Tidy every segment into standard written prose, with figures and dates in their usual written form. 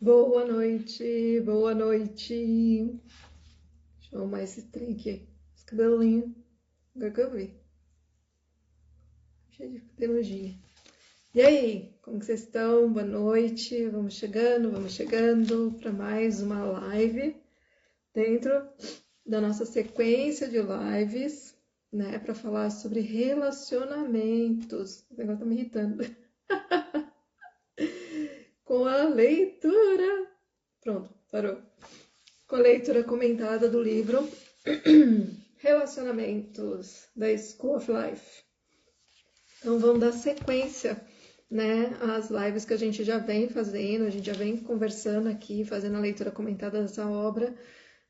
Boa noite, boa noite. Deixa eu arrumar esse trem aqui. Esse cabelinho. Agora que eu vi. Cheio de peluginha. E aí, como que vocês estão? Boa noite. Vamos chegando para mais uma live dentro da nossa sequência de lives, né? Para falar sobre relacionamentos. O negócio tá me irritando. Com a leitura. Pronto, parou. Com a leitura comentada do livro Relacionamentos, da School of Life. Então vamos dar sequência, né, às lives que a gente já vem fazendo, a gente já vem conversando aqui, fazendo a leitura comentada dessa obra,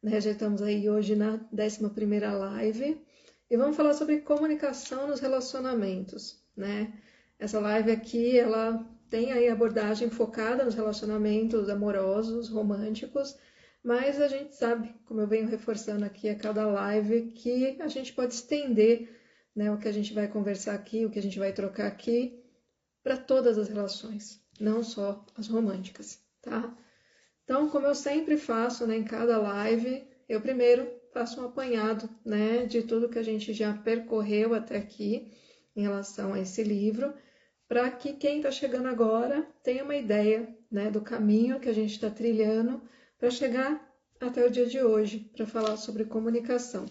né, já estamos aí hoje na 11ª live, e vamos falar sobre comunicação nos relacionamentos, né. Essa live aqui, ela tem aí abordagem focada nos relacionamentos amorosos, românticos, mas a gente sabe, como eu venho reforçando aqui a cada live, que a gente pode estender, né, o que a gente vai conversar aqui, o que a gente vai trocar aqui, para todas as relações, não só as românticas, tá? Então, como eu sempre faço, né, em cada live, eu primeiro faço um apanhado, né, de tudo que a gente já percorreu até aqui em relação a esse livro, para que quem está chegando agora tenha uma ideia, né, do caminho que a gente está trilhando para chegar até o dia de hoje, para falar sobre comunicação.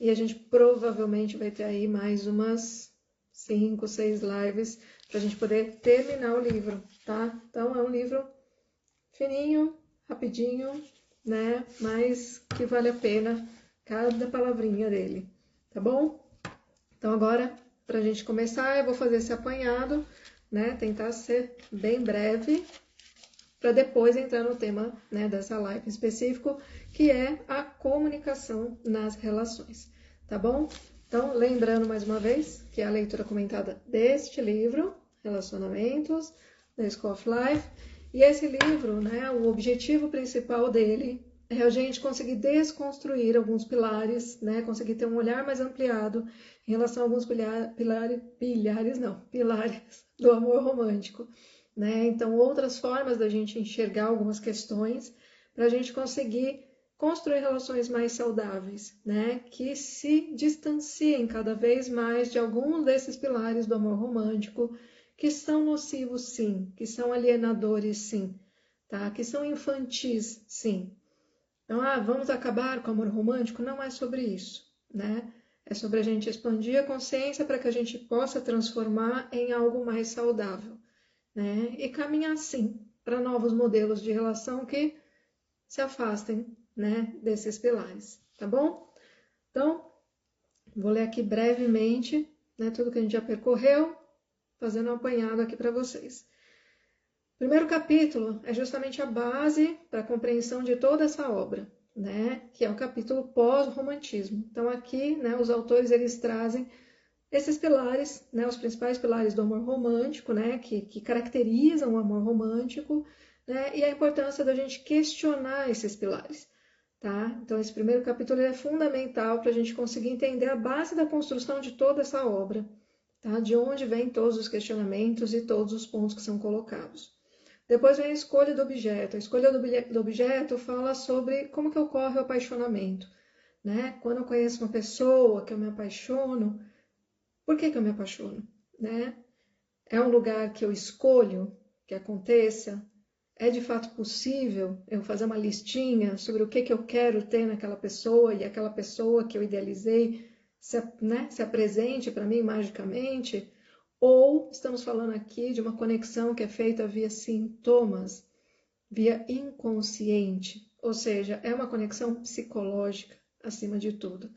E a gente provavelmente vai ter aí mais umas 5, 6 lives para a gente poder terminar o livro, tá? Então é um livro fininho, rapidinho, né? Mas que vale a pena cada palavrinha dele, tá bom? Então agora, para a gente começar, eu vou fazer esse apanhado, né? Tentar ser bem breve, para depois entrar no tema, né, dessa live específico, que é a comunicação nas relações, tá bom? Então, lembrando mais uma vez que é a leitura comentada deste livro, Relacionamentos, da School of Life, e esse livro, né, o objetivo principal dele é a gente conseguir desconstruir alguns pilares, né, conseguir ter um olhar mais ampliado em relação a alguns pilares do amor romântico, né? Então, outras formas da gente enxergar algumas questões para a gente conseguir construir relações mais saudáveis, né? Que se distanciem cada vez mais de alguns desses pilares do amor romântico, que são nocivos, sim, que são alienadores, sim, tá? Que são infantis, sim. Então, vamos acabar com o amor romântico? Não é sobre isso, né? É sobre a gente expandir a consciência para que a gente possa transformar em algo mais saudável, né? E caminhar assim para novos modelos de relação que se afastem, né, desses pilares, tá bom? Então, vou ler aqui brevemente, né, tudo que a gente já percorreu, fazendo um apanhado aqui para vocês. O primeiro capítulo é justamente a base para a compreensão de toda essa obra, né, que é o capítulo pós-romantismo. Então aqui, né, os autores eles trazem esses pilares, né, os principais pilares do amor romântico, né, que caracterizam o amor romântico, né, e a importância da gente questionar esses pilares, tá? Então, esse primeiro capítulo é fundamental para a gente conseguir entender a base da construção de toda essa obra, tá? De onde vêm todos os questionamentos e todos os pontos que são colocados. Depois vem a escolha do objeto. A escolha do objeto fala sobre como que ocorre o apaixonamento, né? Quando eu conheço uma pessoa que eu me apaixono, por que eu me apaixono, né? É um lugar que eu escolho que aconteça? É de fato possível eu fazer uma listinha sobre o que eu quero ter naquela pessoa e aquela pessoa que eu idealizei se apresente para mim magicamente? Ou estamos falando aqui de uma conexão que é feita via sintomas, via inconsciente, ou seja, é uma conexão psicológica acima de tudo.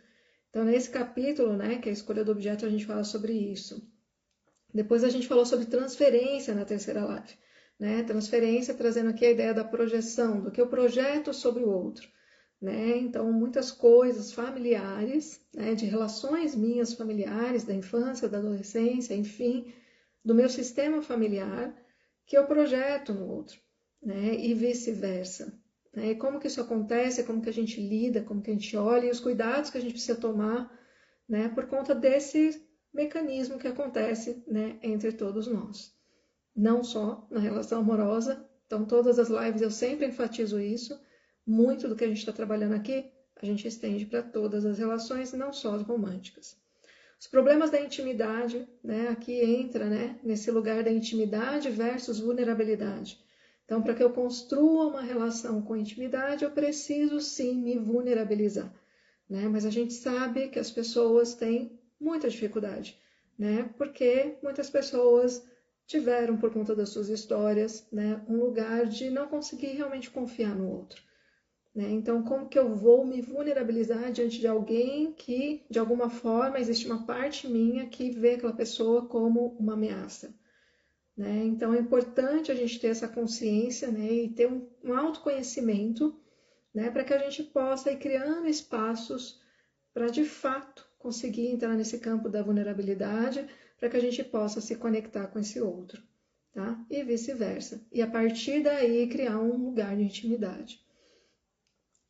Então, nesse capítulo, né, que é a escolha do objeto, a gente fala sobre isso. Depois a gente falou sobre transferência na terceira live, né? Transferência trazendo aqui a ideia da projeção, do que eu projeto sobre o outro, né? Então, muitas coisas familiares, né, de relações minhas familiares, da infância, da adolescência, enfim, do meu sistema familiar, que eu projeto no outro, né? E vice-versa. Né? E como que isso acontece, como que a gente lida, como que a gente olha e os cuidados que a gente precisa tomar, né, por conta desse mecanismo que acontece, né, entre todos nós. Não só na relação amorosa, Então, todas as lives eu sempre enfatizo isso. Muito do que a gente está trabalhando aqui, a gente estende para todas as relações, não só as românticas. Os problemas da intimidade, né? Aqui entra, né, nesse lugar da intimidade versus vulnerabilidade. Então, para que eu construa uma relação com intimidade, eu preciso sim me vulnerabilizar, né? Mas a gente sabe que as pessoas têm muita dificuldade, né? Porque muitas pessoas tiveram, por conta das suas histórias, né, um lugar de não conseguir realmente confiar no outro, né? Então, como que eu vou me vulnerabilizar diante de alguém que, de alguma forma, existe uma parte minha que vê aquela pessoa como uma ameaça, né? Então, é importante a gente ter essa consciência, né, e ter um autoconhecimento, né, para que a gente possa ir criando espaços para, de fato, conseguir entrar nesse campo da vulnerabilidade, para que a gente possa se conectar com esse outro, tá? E vice-versa. E a partir daí criar um lugar de intimidade.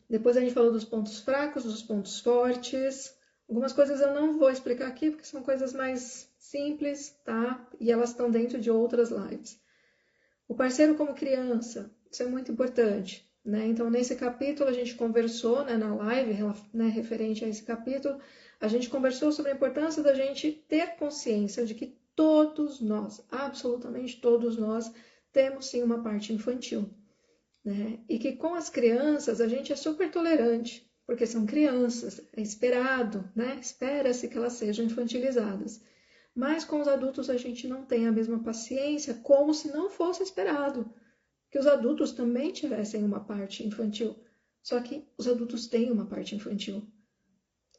Depois a gente falou dos pontos fracos, dos pontos fortes. Algumas coisas eu não vou explicar aqui, porque são coisas mais simples, tá? E elas estão dentro de outras lives. O parceiro como criança, isso é muito importante, né? Então, nesse capítulo, a gente conversou, né, na live, né, referente a esse capítulo, a gente conversou sobre a importância da gente ter consciência de que todos nós, absolutamente todos nós, temos sim uma parte infantil, né? E que com as crianças a gente é super tolerante, porque são crianças, é esperado, né? Espera-se que elas sejam infantilizadas. Mas com os adultos a gente não tem a mesma paciência, como se não fosse esperado que os adultos também tivessem uma parte infantil. Só que os adultos têm uma parte infantil.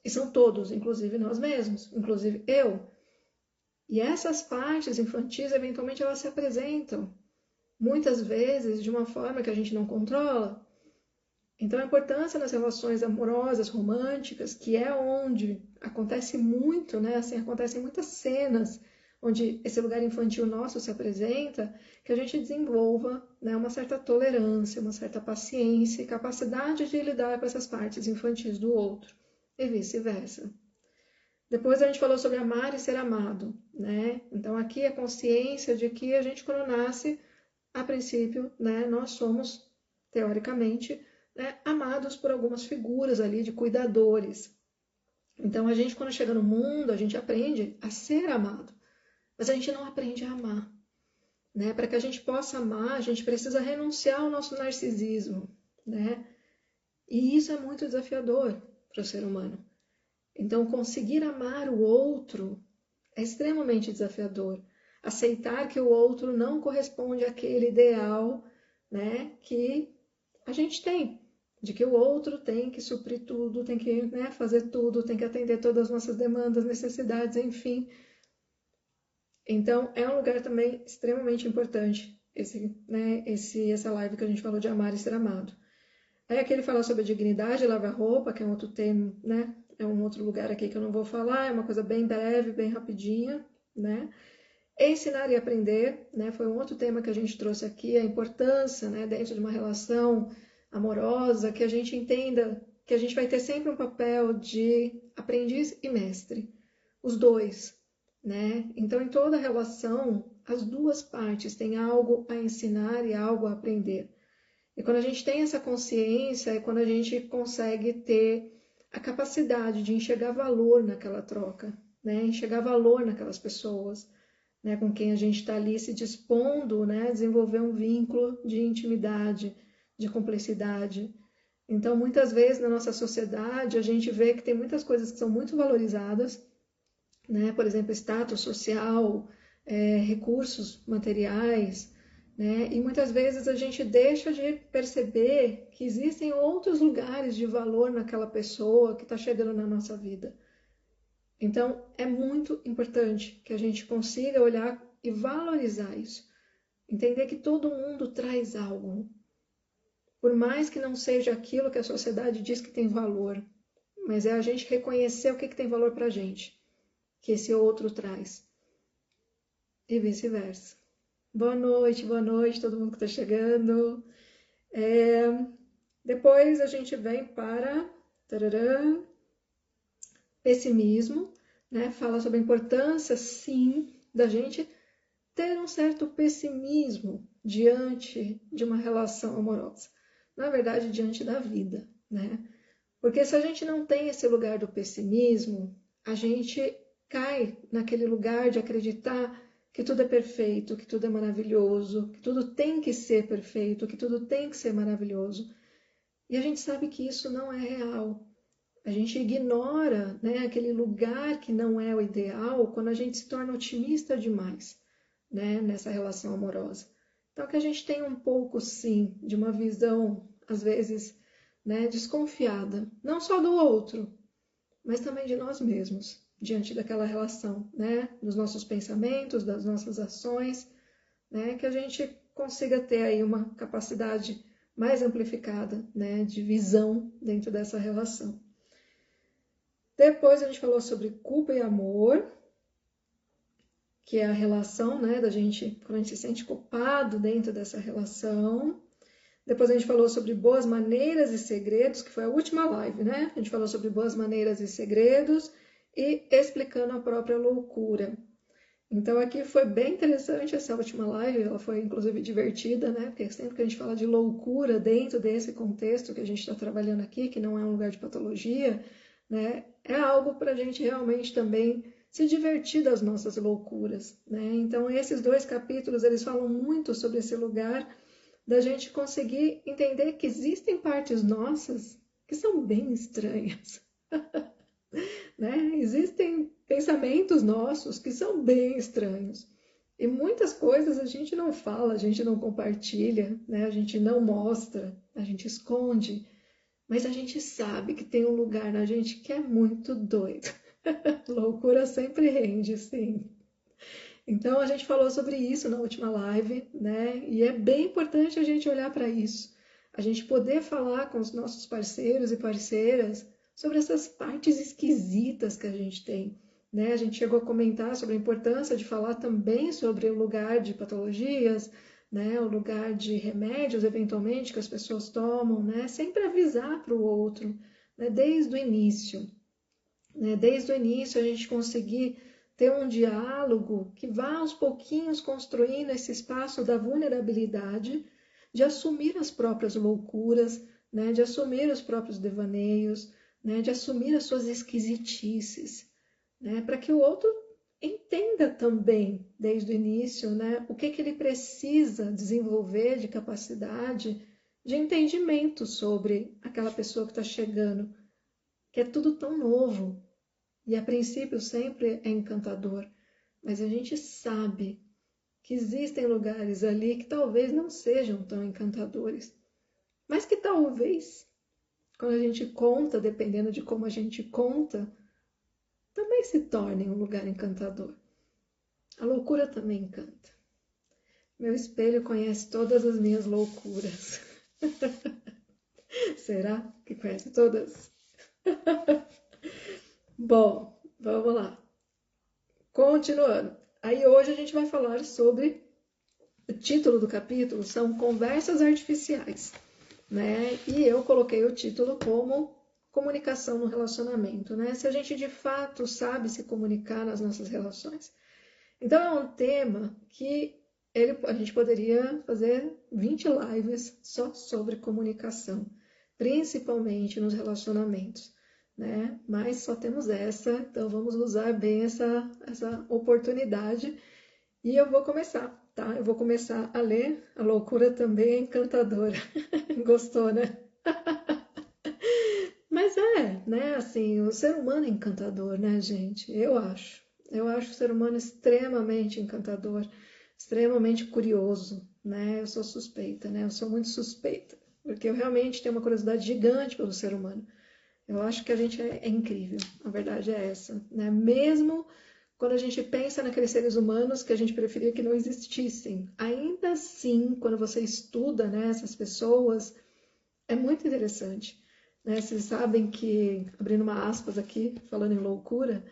E são todos, inclusive nós mesmos, inclusive eu. E essas partes infantis, eventualmente, elas se apresentam, muitas vezes, de uma forma que a gente não controla. Então, a importância nas relações amorosas, românticas, que é onde acontece muito, né? Assim, acontecem muitas cenas onde esse lugar infantil nosso se apresenta, que a gente desenvolva, né, uma certa tolerância, uma certa paciência e capacidade de lidar com essas partes infantis do outro, e vice-versa. Depois a gente falou sobre amar e ser amado, né? Então, aqui a consciência de que a gente, quando nasce, a princípio, né, nós somos, teoricamente, né, amados por algumas figuras ali de cuidadores. Então, a gente, quando chega no mundo, a gente aprende a ser amado, mas a gente não aprende a amar, né? Para que a gente possa amar, a gente precisa renunciar ao nosso narcisismo, né? E isso é muito desafiador para o ser humano. Então, conseguir amar o outro é extremamente desafiador. Aceitar que o outro não corresponde àquele ideal, né, que a gente tem, de que o outro tem que suprir tudo, tem que, né, fazer tudo, tem que atender todas as nossas demandas, necessidades, enfim. Então, é um lugar também extremamente importante essa live que a gente falou de amar e ser amado. Aí aqui ele fala sobre a dignidade, lavar roupa, que é um outro tema, né? É um outro lugar aqui que eu não vou falar, é uma coisa bem breve, bem rapidinha, né? Ensinar e aprender, né? Foi um outro tema que a gente trouxe aqui, a importância, né, dentro de uma relação amorosa, que a gente entenda que a gente vai ter sempre um papel de aprendiz e mestre, os dois, né? Então, em toda relação, as duas partes têm algo a ensinar e algo a aprender. E quando a gente tem essa consciência, é quando a gente consegue ter a capacidade de enxergar valor naquela troca, né? Enxergar valor naquelas pessoas, né? Com quem a gente está ali se dispondo, né? A desenvolver um vínculo de intimidade, de cumplicidade. Então, muitas vezes na nossa sociedade, a gente vê que tem muitas coisas que são muito valorizadas, né? Por exemplo, status social, recursos materiais, né? E muitas vezes a gente deixa de perceber que existem outros lugares de valor naquela pessoa que está chegando na nossa vida. Então, é muito importante que a gente consiga olhar e valorizar isso. Entender que todo mundo traz algo. Por mais que não seja aquilo que a sociedade diz que tem valor, mas é a gente reconhecer o que tem valor para a gente, que esse outro traz. E vice-versa. Boa noite, todo mundo que está chegando. Depois a gente vem para pessimismo, né? Fala sobre a importância, sim, da gente ter um certo pessimismo, diante de uma relação amorosa? Na verdade, diante da vida, né? Porque se a gente não tem esse lugar do pessimismo, a gente cai naquele lugar de acreditar que tudo é perfeito, que tudo é maravilhoso, que tudo tem que ser perfeito, que tudo tem que ser maravilhoso. E a gente sabe que isso não é real. A gente ignora, né, aquele lugar que não é o ideal quando a gente se torna otimista demais, né, nessa relação amorosa. Então, que a gente tem um pouco, sim, de uma visão, às vezes, né, desconfiada, não só do outro, mas também de nós mesmos, diante daquela relação, né, dos nossos pensamentos, das nossas ações, né, que a gente consiga ter aí uma capacidade mais amplificada, né, de visão dentro dessa relação. Depois a gente falou sobre culpa e amor, que é a relação, né, da gente, quando a gente se sente culpado dentro dessa relação. Depois a gente falou sobre boas maneiras e segredos, que foi a última live, né? A gente falou sobre boas maneiras e segredos e explicando a própria loucura. Então aqui foi bem interessante essa última live, ela foi inclusive divertida, né? Porque sempre que a gente fala de loucura dentro desse contexto que a gente está trabalhando aqui, que não é um lugar de patologia, né? É algo para a gente realmente também se divertir das nossas loucuras, né? Então esses dois capítulos, eles falam muito sobre esse lugar da gente conseguir entender que existem partes nossas que são bem estranhas, né? Existem pensamentos nossos que são bem estranhos. E muitas coisas a gente não fala, a gente não compartilha, né? A gente não mostra, a gente esconde, mas a gente sabe que tem um lugar na gente que é muito doido. Loucura sempre rende, sim. Então a gente falou sobre isso na última live, né? E é bem importante a gente olhar para isso, a gente poder falar com os nossos parceiros e parceiras sobre essas partes esquisitas que a gente tem, né? A gente chegou a comentar sobre a importância de falar também sobre o lugar de patologias, né? O lugar de remédios eventualmente que as pessoas tomam, né? Sempre avisar para o outro, né? Desde o início, né? Desde o início a gente conseguir ter um diálogo que vá aos pouquinhos construindo esse espaço da vulnerabilidade, de assumir as próprias loucuras, né? De assumir os próprios devaneios, né? De assumir as suas esquisitices, né? Para que o outro entenda também, desde o início, né? O que ele precisa desenvolver de capacidade de entendimento sobre aquela pessoa que está chegando, que é tudo tão novo, e a princípio sempre é encantador, mas a gente sabe que existem lugares ali que talvez não sejam tão encantadores, mas que talvez, quando a gente conta, dependendo de como a gente conta, também se tornem um lugar encantador. A loucura também encanta. Meu espelho conhece todas as minhas loucuras. Será que conhece todas? Bom, vamos lá. Continuando. Aí hoje a gente vai falar sobre o título do capítulo são Conversas Artificiais, né? E eu coloquei o título como Comunicação no Relacionamento, né? Se a gente de fato sabe se comunicar nas nossas relações. Então é um tema que a gente poderia fazer 20 lives só sobre comunicação, principalmente nos relacionamentos, né? Mas só temos essa, então vamos usar bem essa oportunidade. E eu vou começar, tá? Eu vou começar a ler A Loucura Também é Encantadora. Gostou, né? Mas né? Assim, o ser humano é encantador, né, gente? Eu acho. Eu acho o ser humano extremamente encantador, extremamente curioso, né? Eu sou suspeita, né? Eu sou muito suspeita, porque eu realmente tenho uma curiosidade gigante pelo ser humano. Eu acho que a gente é incrível, a verdade é essa, né? Mesmo quando a gente pensa naqueles seres humanos que a gente preferia que não existissem, ainda assim, quando você estuda, né, essas pessoas, é muito interessante, né? Vocês sabem que, abrindo uma aspas aqui, falando em loucura,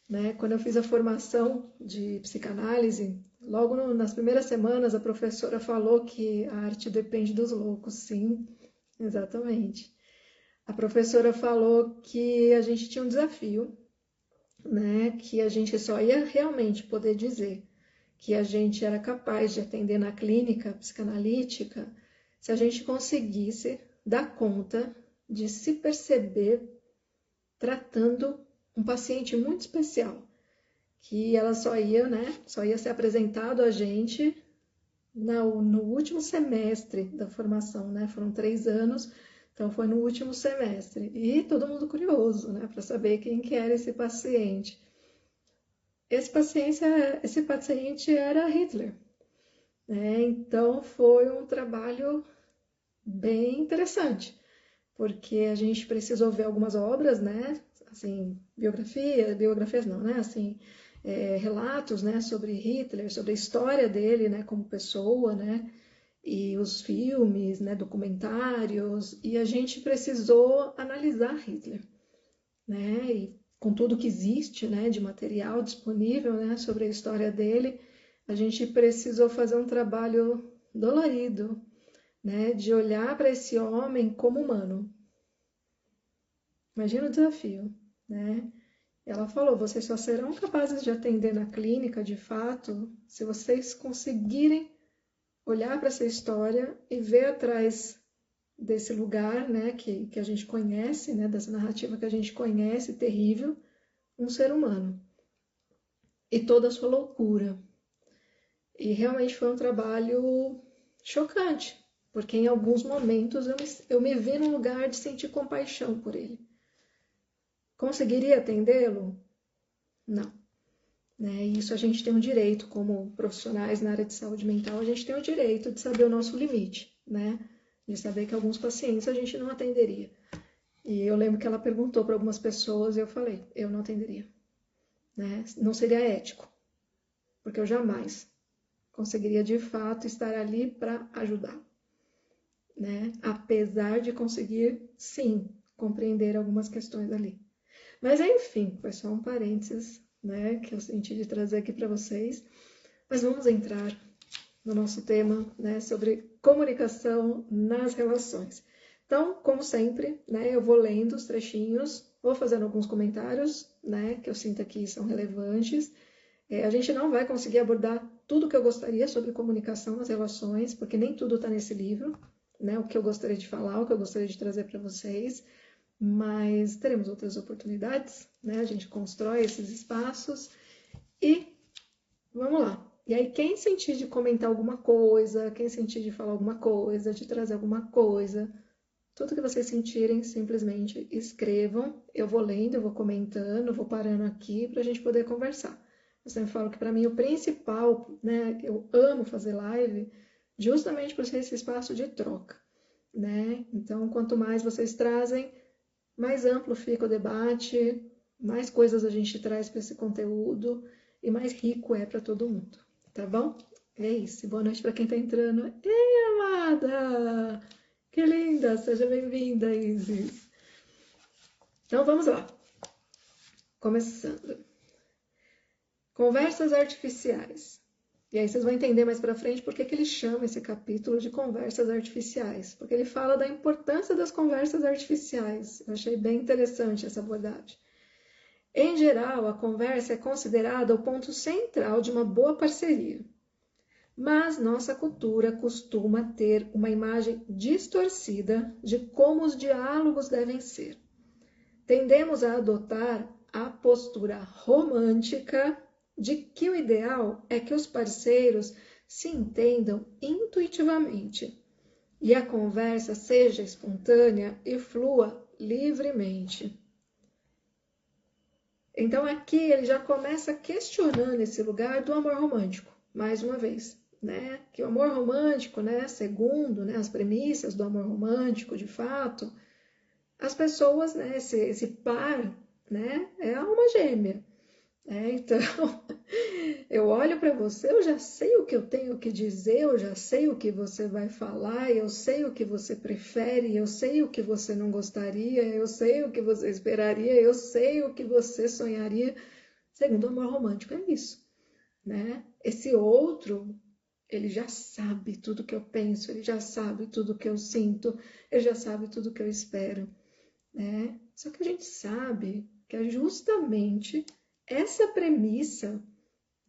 né, quando eu fiz a formação de psicanálise, logo nas primeiras semanas a professora falou que a arte depende dos loucos, sim, exatamente. A professora falou que a gente tinha um desafio, né, que a gente só ia realmente poder dizer que a gente era capaz de atender na clínica psicanalítica se a gente conseguisse dar conta de se perceber tratando um paciente muito especial, que ela só ia ser apresentado a gente no último semestre da formação, né? Foram 3 anos, então foi no último semestre. E todo mundo curioso, né? Para saber quem que era esse paciente. Esse paciente era Hitler, né? Então foi um trabalho bem interessante, porque a gente precisou ver algumas obras, né? Assim, biografias não, né? Assim, relatos, né? Sobre Hitler, sobre a história dele, né? Como pessoa, né? E os filmes, né? Documentários, e a gente precisou analisar Hitler, né? E com tudo que existe, né? De material disponível, né? Sobre a história dele, a gente precisou fazer um trabalho dolorido, né? De olhar para esse homem como humano. Imagina o desafio, né? Ela falou: vocês só serão capazes de atender na clínica, de fato, se vocês conseguirem olhar para essa história e ver atrás desse lugar, né, que a gente conhece, né, dessa narrativa que a gente conhece, terrível, um ser humano. E toda a sua loucura. E realmente foi um trabalho chocante, porque em alguns momentos eu me vi num lugar de sentir compaixão por ele. Conseguiria atendê-lo? Não. Né? E isso a gente tem um direito, como profissionais na área de saúde mental, a gente tem o direito de saber o nosso limite, né? De saber que alguns pacientes a gente não atenderia. E eu lembro que ela perguntou para algumas pessoas e eu falei: eu não atenderia. Né? Não seria ético, porque eu jamais conseguiria de fato estar ali para ajudar. Né? Apesar de conseguir, sim, compreender algumas questões ali. Mas enfim, foi só um parênteses, né, que eu senti de trazer aqui para vocês. Mas vamos entrar no nosso tema, né, sobre comunicação nas relações. Então, como sempre, né, eu vou lendo os trechinhos, vou fazendo alguns comentários, né, que eu sinto que são relevantes. A gente não vai conseguir abordar tudo que eu gostaria sobre comunicação nas relações, porque nem tudo está nesse livro, né, o que eu gostaria de falar, o que eu gostaria de trazer para vocês. Mas teremos outras oportunidades, né? A gente constrói esses espaços e vamos lá. E aí, quem sentir de comentar alguma coisa, quem sentir de falar alguma coisa, de trazer alguma coisa, tudo que vocês sentirem, simplesmente escrevam. Eu vou lendo, eu vou comentando, vou parando aqui para a gente poder conversar. Eu sempre falo que para mim o principal, né? Eu amo fazer live justamente por ser esse espaço de troca, né? Então, quanto mais vocês trazem, mais amplo fica o debate, mais coisas a gente traz para esse conteúdo e mais rico é para todo mundo, tá bom? É isso. Boa noite para quem está entrando. Ei, amada! Que linda! Seja bem-vinda, Isis. Então vamos lá. Começando. Conversas artificiais. E aí vocês vão entender mais para frente por que ele chama esse capítulo de conversas artificiais. Porque ele fala da importância das conversas artificiais. Eu achei bem interessante essa abordagem. Em geral, a conversa é considerada o ponto central de uma boa parceria. Mas nossa cultura costuma ter uma imagem distorcida de como os diálogos devem ser. Tendemos a adotar a postura romântica de que o ideal é que os parceiros se entendam intuitivamente e a conversa seja espontânea e flua livremente. Então aqui ele já começa questionando esse lugar do amor romântico, mais uma vez, né? Que o amor romântico, né, segundo, né, as premissas do amor romântico, de fato, as pessoas, né, esse par, né, é a alma gêmea. Então, eu olho para você, eu já sei o que eu tenho que dizer, eu já sei o que você vai falar, eu sei o que você prefere, eu sei o que você não gostaria, eu sei o que você esperaria, eu sei o que você sonharia. Segundo o amor romântico, é isso, né? Esse outro, ele já sabe tudo que eu penso, ele já sabe tudo que eu sinto, ele já sabe tudo que eu espero, né? Só que a gente sabe que é justamente essa premissa,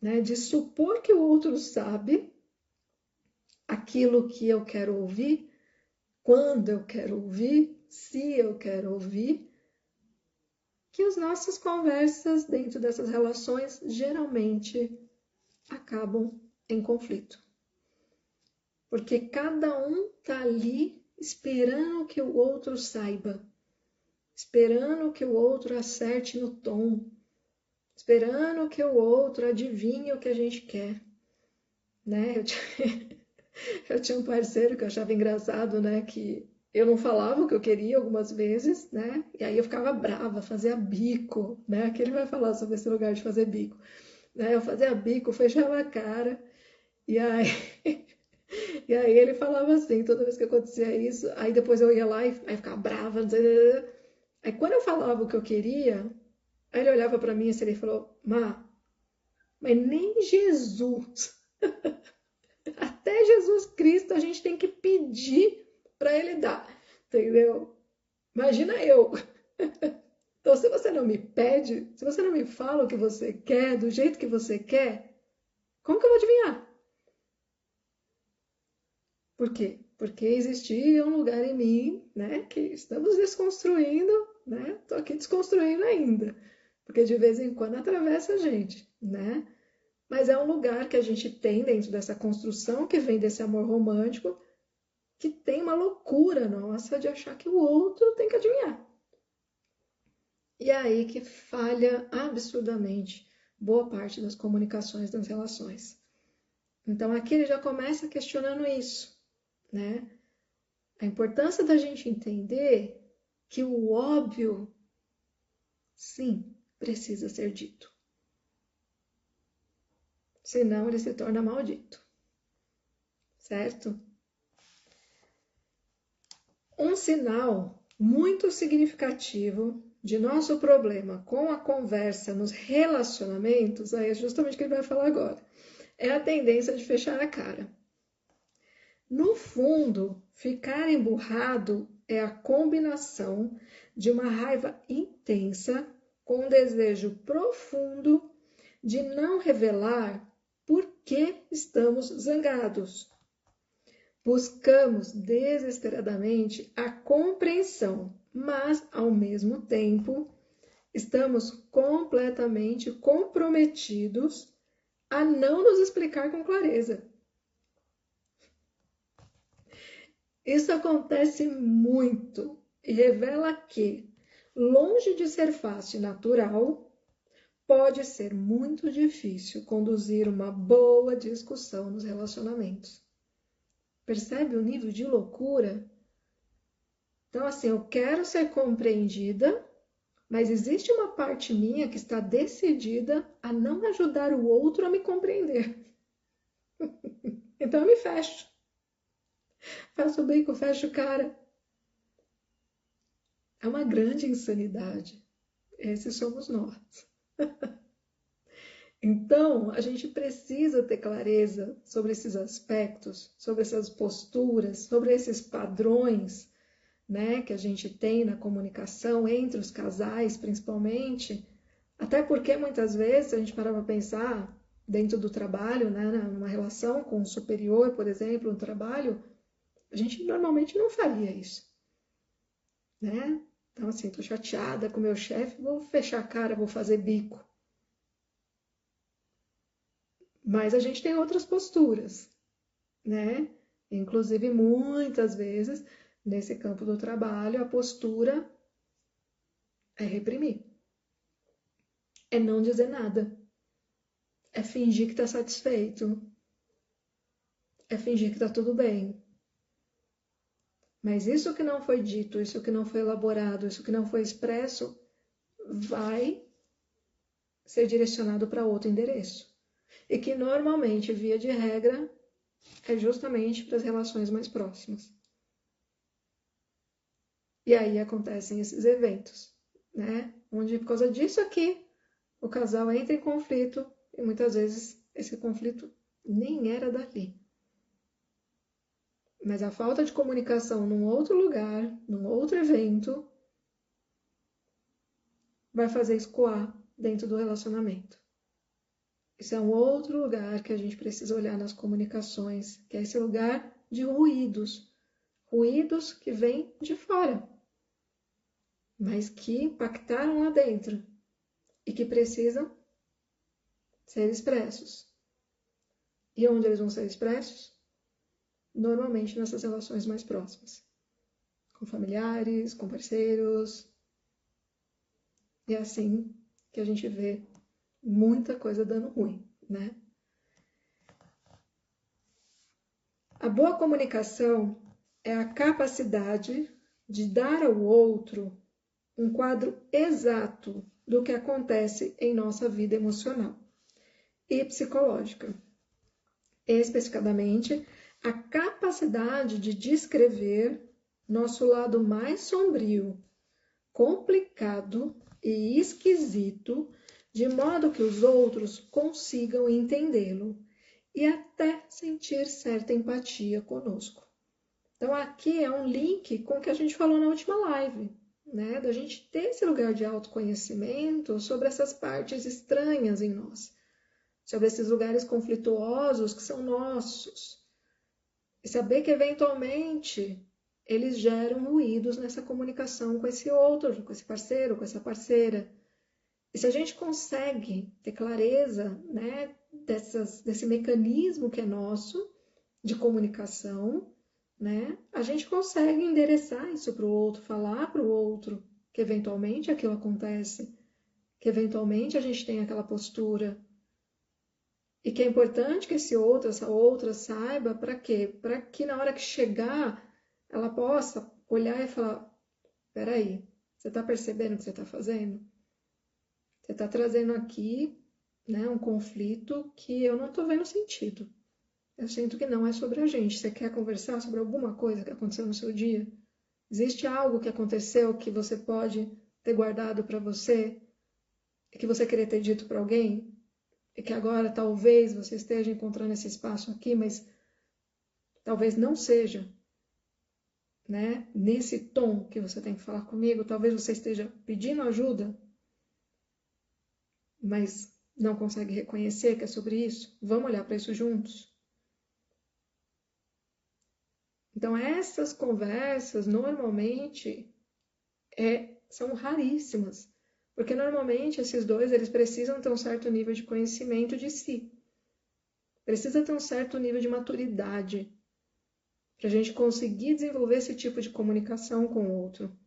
né? De supor que o outro sabe aquilo que eu quero ouvir, quando eu quero ouvir, se eu quero ouvir, que as nossas conversas dentro dessas relações geralmente acabam em conflito. Porque cada um tá ali esperando que o outro saiba, esperando que o outro acerte no tom, esperando que o outro adivinhe o que a gente quer, né? Eu tinha um parceiro que eu achava engraçado, né? Que eu não falava o que eu queria algumas vezes, né? E aí eu ficava brava, fazia bico, né? Que ele vai falar sobre esse lugar de fazer bico, né? Eu fazia bico, fechava a cara, e aí, e aí ele falava assim, toda vez que acontecia isso, aí depois eu ia lá e aí ficava brava, não sei, aí quando eu falava o que eu queria, aí ele olhava para mim e ele falou, mas nem Jesus, até Jesus Cristo a gente tem que pedir para ele dar, entendeu? Imagina eu. Então, se você não me pede, se você não me fala o que você quer, do jeito que você quer, como que eu vou adivinhar? Por quê? Porque existia um lugar em mim, né, que estamos desconstruindo, né? Tô aqui desconstruindo ainda, porque de vez em quando atravessa a gente, né? Mas é um lugar que a gente tem dentro dessa construção que vem desse amor romântico, que tem uma loucura nossa de achar que o outro tem que adivinhar. E é aí que falha absurdamente boa parte das comunicações das relações. Então aqui ele já começa questionando isso, né? A importância da gente entender que o óbvio, sim, precisa ser dito. Senão ele se torna maldito, certo? Um sinal muito significativo de nosso problema com a conversa nos relacionamentos, é justamente o que ele vai falar agora, é a tendência de fechar a cara. No fundo, ficar emburrado é a combinação de uma raiva intensa com um desejo profundo de não revelar por que estamos zangados. Buscamos desesperadamente a compreensão, mas, ao mesmo tempo, estamos completamente comprometidos a não nos explicar com clareza. Isso acontece muito e revela que, longe de ser fácil e natural, pode ser muito difícil conduzir uma boa discussão nos relacionamentos. Percebe o nível de loucura? Então, assim, eu quero ser compreendida, mas existe uma parte minha que está decidida a não ajudar o outro a me compreender. Então eu me fecho. Faço o bico, fecho o cara. É uma grande insanidade. Esses somos nós. Então, a gente precisa ter clareza sobre esses aspectos, sobre essas posturas, sobre esses padrões, né, que a gente tem na comunicação entre os casais, principalmente. Até porque muitas vezes, se a gente parar para pensar dentro do trabalho, né, numa relação com um superior, por exemplo, no trabalho, a gente normalmente não faria isso, né? Então, assim, tô chateada com o meu chefe, vou fechar a cara, vou fazer bico. Mas a gente tem outras posturas, né? Inclusive, muitas vezes, nesse campo do trabalho, a postura é reprimir, é não dizer nada, é fingir que está satisfeito, é fingir que está tudo bem. Mas isso que não foi dito, isso que não foi elaborado, isso que não foi expresso, vai ser direcionado para outro endereço. E que normalmente, via de regra, é justamente para as relações mais próximas. E aí acontecem esses eventos, né? Onde por causa disso aqui, o casal entra em conflito e muitas vezes esse conflito nem era dali. Mas a falta de comunicação num outro lugar, num outro evento, vai fazer escoar dentro do relacionamento. Isso é um outro lugar que a gente precisa olhar nas comunicações, que é esse lugar de ruídos. Ruídos que vêm de fora, mas que impactaram lá dentro e que precisam ser expressos. E onde eles vão ser expressos? Normalmente nessas relações mais próximas, com familiares, com parceiros. E é assim que a gente vê muita coisa dando ruim, né? A boa comunicação é a capacidade de dar ao outro um quadro exato do que acontece em nossa vida emocional e psicológica. Especificamente, a capacidade de descrever nosso lado mais sombrio, complicado e esquisito, de modo que os outros consigam entendê-lo e até sentir certa empatia conosco. Então, aqui é um link com o que a gente falou na última live, né? Da gente ter esse lugar de autoconhecimento sobre essas partes estranhas em nós, sobre esses lugares conflituosos que são nossos. E saber que, eventualmente, eles geram ruídos nessa comunicação com esse outro, com esse parceiro, com essa parceira. E se a gente consegue ter clareza, né, desse mecanismo que é nosso de comunicação, né, a gente consegue endereçar isso para o outro, falar para o outro que eventualmente aquilo acontece, que eventualmente a gente tem aquela postura. E que é importante que esse outro, essa outra saiba para quê? Para que na hora que chegar, ela possa olhar e falar, peraí, você está percebendo o que você está fazendo? Você está trazendo aqui, né, um conflito que eu não estou vendo sentido. Eu sinto que não é sobre a gente. Você quer conversar sobre alguma coisa que aconteceu no seu dia? Existe algo que aconteceu que você pode ter guardado para você e que você queria ter dito para alguém? E que agora talvez você esteja encontrando esse espaço aqui, mas talvez não seja, né, nesse tom que você tem que falar comigo. Talvez você esteja pedindo ajuda, mas não consegue reconhecer que é sobre isso. Vamos olhar para isso juntos? Então, essas conversas, normalmente, são raríssimas. Porque, normalmente, esses dois, eles precisam ter um certo nível de conhecimento de si. Precisa ter um certo nível de maturidade para a gente conseguir desenvolver esse tipo de comunicação com o outro.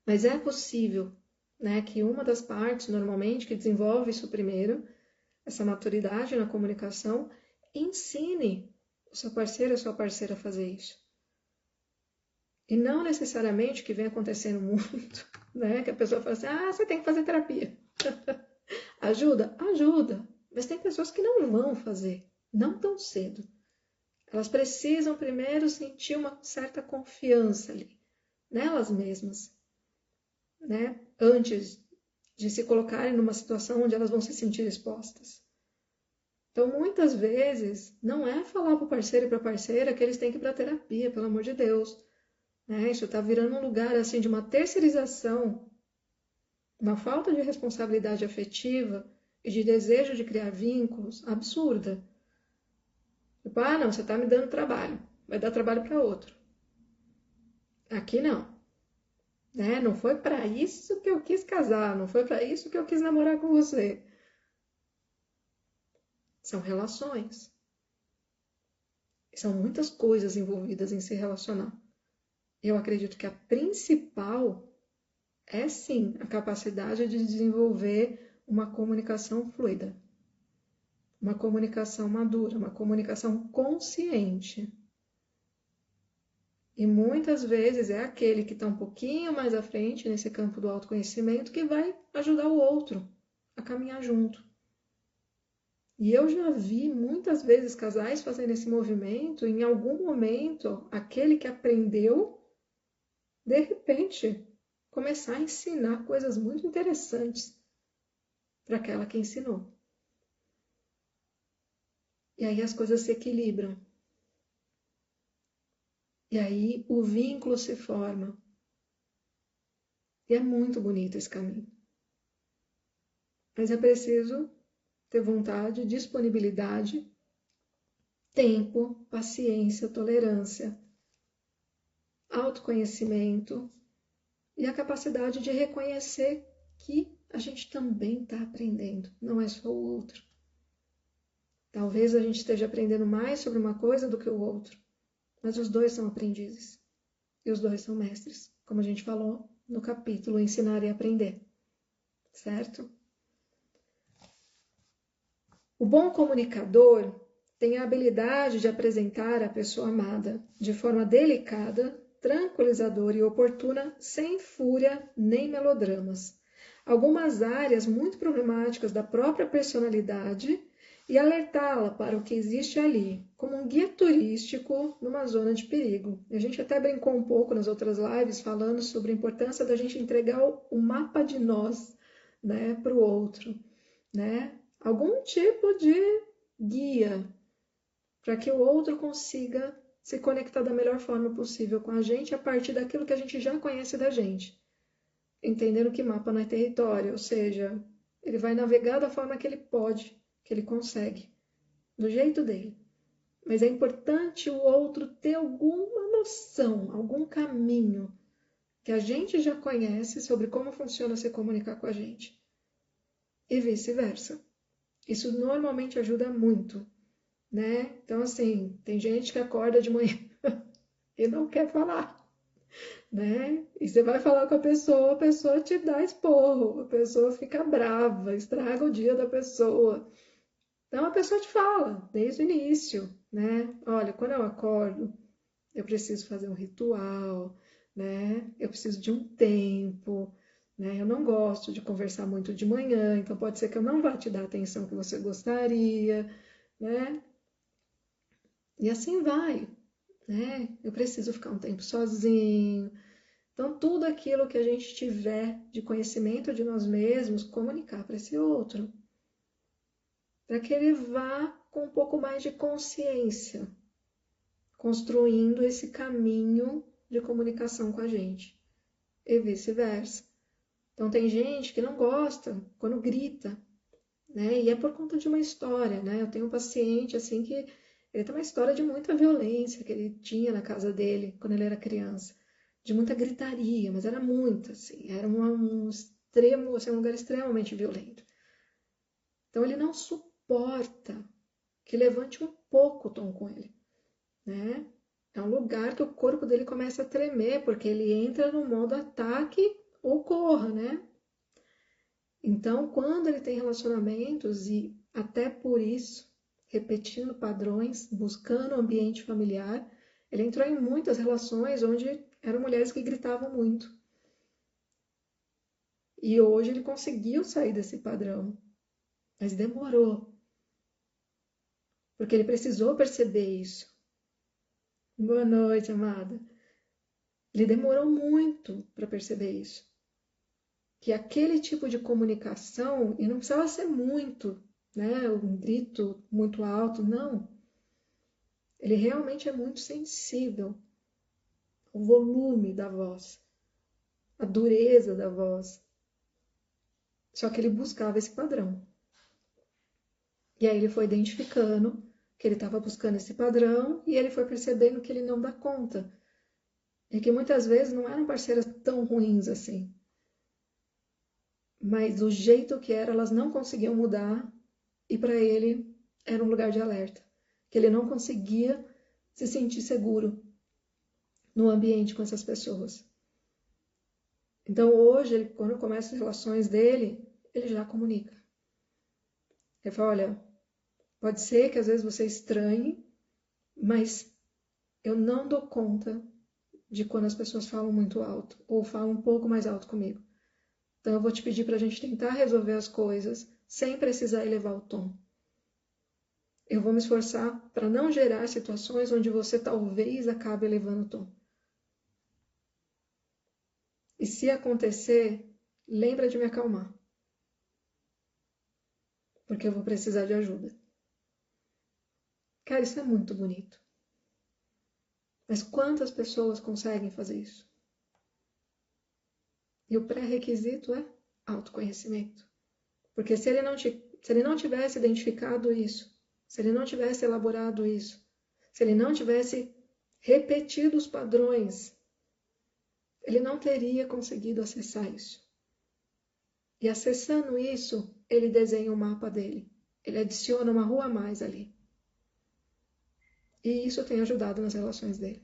Mas é possível, né, que uma das partes, normalmente, que desenvolve isso primeiro, essa maturidade na comunicação, ensine o seu parceiro ou a sua parceira a fazer isso. E não necessariamente o que vem acontecendo muito, né, que a pessoa fala assim, você tem que fazer terapia. Ajuda? Ajuda. Mas tem pessoas que não vão fazer, não tão cedo. Elas precisam primeiro sentir uma certa confiança ali, nelas mesmas, né? Antes de se colocarem numa situação onde elas vão se sentir expostas. Então, muitas vezes, não é falar para o parceiro e para a parceira que eles têm que ir para a terapia, pelo amor de Deus. Né? Isso está virando um lugar assim, de uma terceirização, uma falta de responsabilidade afetiva e de desejo de criar vínculos absurda. Tipo, não, você está me dando trabalho, vai dar trabalho para outro. Aqui não. Né? Não foi para isso que eu quis casar, não foi para isso que eu quis namorar com você. São relações. São muitas coisas envolvidas em se relacionar. Eu acredito que a principal é sim a capacidade de desenvolver uma comunicação fluida, uma comunicação madura, uma comunicação consciente. E muitas vezes é aquele que está um pouquinho mais à frente nesse campo do autoconhecimento que vai ajudar o outro a caminhar junto. E eu já vi muitas vezes casais fazendo esse movimento, em algum momento, aquele que aprendeu, de repente, começar a ensinar coisas muito interessantes para aquela que ensinou. E aí as coisas se equilibram. E aí o vínculo se forma. E é muito bonito esse caminho. Mas é preciso ter vontade, disponibilidade, tempo, paciência, tolerância, autoconhecimento e a capacidade de reconhecer que a gente também está aprendendo, não é só o outro. Talvez a gente esteja aprendendo mais sobre uma coisa do que o outro, mas os dois são aprendizes e os dois são mestres, como a gente falou no capítulo Ensinar e Aprender, certo? O bom comunicador tem a habilidade de apresentar a pessoa amada de forma delicada, tranquilizadora e oportuna, sem fúria nem melodramas. Algumas áreas muito problemáticas da própria personalidade e alertá-la para o que existe ali, como um guia turístico numa zona de perigo. A gente até brincou um pouco nas outras lives falando sobre a importância da gente entregar o mapa de nós, né, para o outro, né? Algum tipo de guia para que o outro consiga se conectar da melhor forma possível com a gente a partir daquilo que a gente já conhece da gente. Entendendo que mapa não é território, ou seja, ele vai navegar da forma que ele pode, que ele consegue, do jeito dele. Mas é importante o outro ter alguma noção, algum caminho que a gente já conhece sobre como funciona se comunicar com a gente. E vice-versa. Isso normalmente ajuda muito, né? Então, assim, tem gente que acorda de manhã e não quer falar, né? E você vai falar com a pessoa te dá esporro, a pessoa fica brava, estraga o dia da pessoa. Então, a pessoa te fala desde o início, né? Olha, quando eu acordo, eu preciso fazer um ritual, né? Eu preciso de um tempo, né? Eu não gosto de conversar muito de manhã, então pode ser que eu não vá te dar a atenção que você gostaria, né? E assim vai, né? Eu preciso ficar um tempo sozinho. Então, tudo aquilo que a gente tiver de conhecimento de nós mesmos, comunicar para esse outro. Para que ele vá com um pouco mais de consciência, construindo esse caminho de comunicação com a gente. E vice-versa. Então, tem gente que não gosta quando grita, né? E é por conta de uma história, né? Eu tenho um paciente, assim, que ele tem uma história de muita violência que ele tinha na casa dele quando ele era criança. De muita gritaria, mas era muita, assim. Era um extremo, assim, um lugar extremamente violento. Então, ele não suporta que levante um pouco o tom com ele, né? É um lugar que o corpo dele começa a tremer, porque ele entra no modo ataque ou corra, né? Então, quando ele tem relacionamentos e até por isso, repetindo padrões, buscando um ambiente familiar, ele entrou em muitas relações onde eram mulheres que gritavam muito. E hoje ele conseguiu sair desse padrão, mas demorou, porque ele precisou perceber isso. Boa noite, amada. Ele demorou muito para perceber isso. Que aquele tipo de comunicação, e não precisava ser muito, né, um grito muito alto, não. Ele realmente é muito sensível ao volume da voz, à dureza da voz. Só que ele buscava esse padrão. E aí ele foi identificando que ele estava buscando esse padrão e ele foi percebendo que ele não dá conta. E que muitas vezes não eram parceiras tão ruins assim. Mas do jeito que era, elas não conseguiam mudar e para ele era um lugar de alerta. Que ele não conseguia se sentir seguro no ambiente com essas pessoas. Então hoje, quando começa as relações dele, ele já comunica. Ele fala, olha, pode ser que às vezes você estranhe, mas eu não dou conta de quando as pessoas falam muito alto, ou falam um pouco mais alto comigo. Então eu vou te pedir para a gente tentar resolver as coisas sem precisar elevar o tom. Eu vou me esforçar para não gerar situações onde você talvez acabe elevando o tom. E se acontecer, lembra de me acalmar. Porque eu vou precisar de ajuda. Cara, isso é muito bonito. Mas quantas pessoas conseguem fazer isso? E o pré-requisito é autoconhecimento. Porque se ele não te se ele não tivesse identificado isso, se ele não tivesse elaborado isso, se ele não tivesse repetido os padrões, ele não teria conseguido acessar isso. E acessando isso, ele desenha o mapa dele. Ele adiciona uma rua a mais ali. E isso tem ajudado nas relações dele.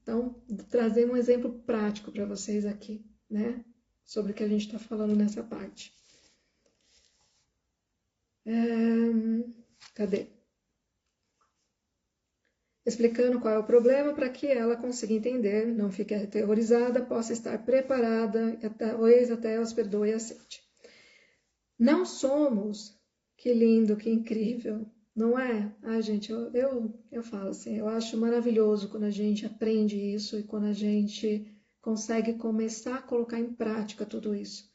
Então, trazer um exemplo prático para vocês aqui, né? Sobre o que a gente está falando nessa parte. Cadê? Explicando qual é o problema para que ela consiga entender, não fique aterrorizada, possa estar preparada, talvez até ela perdoe e aceite. Não somos, que lindo, que incrível, não é? Ai, gente, eu falo assim, eu acho maravilhoso quando a gente aprende isso e quando a gente consegue começar a colocar em prática tudo isso.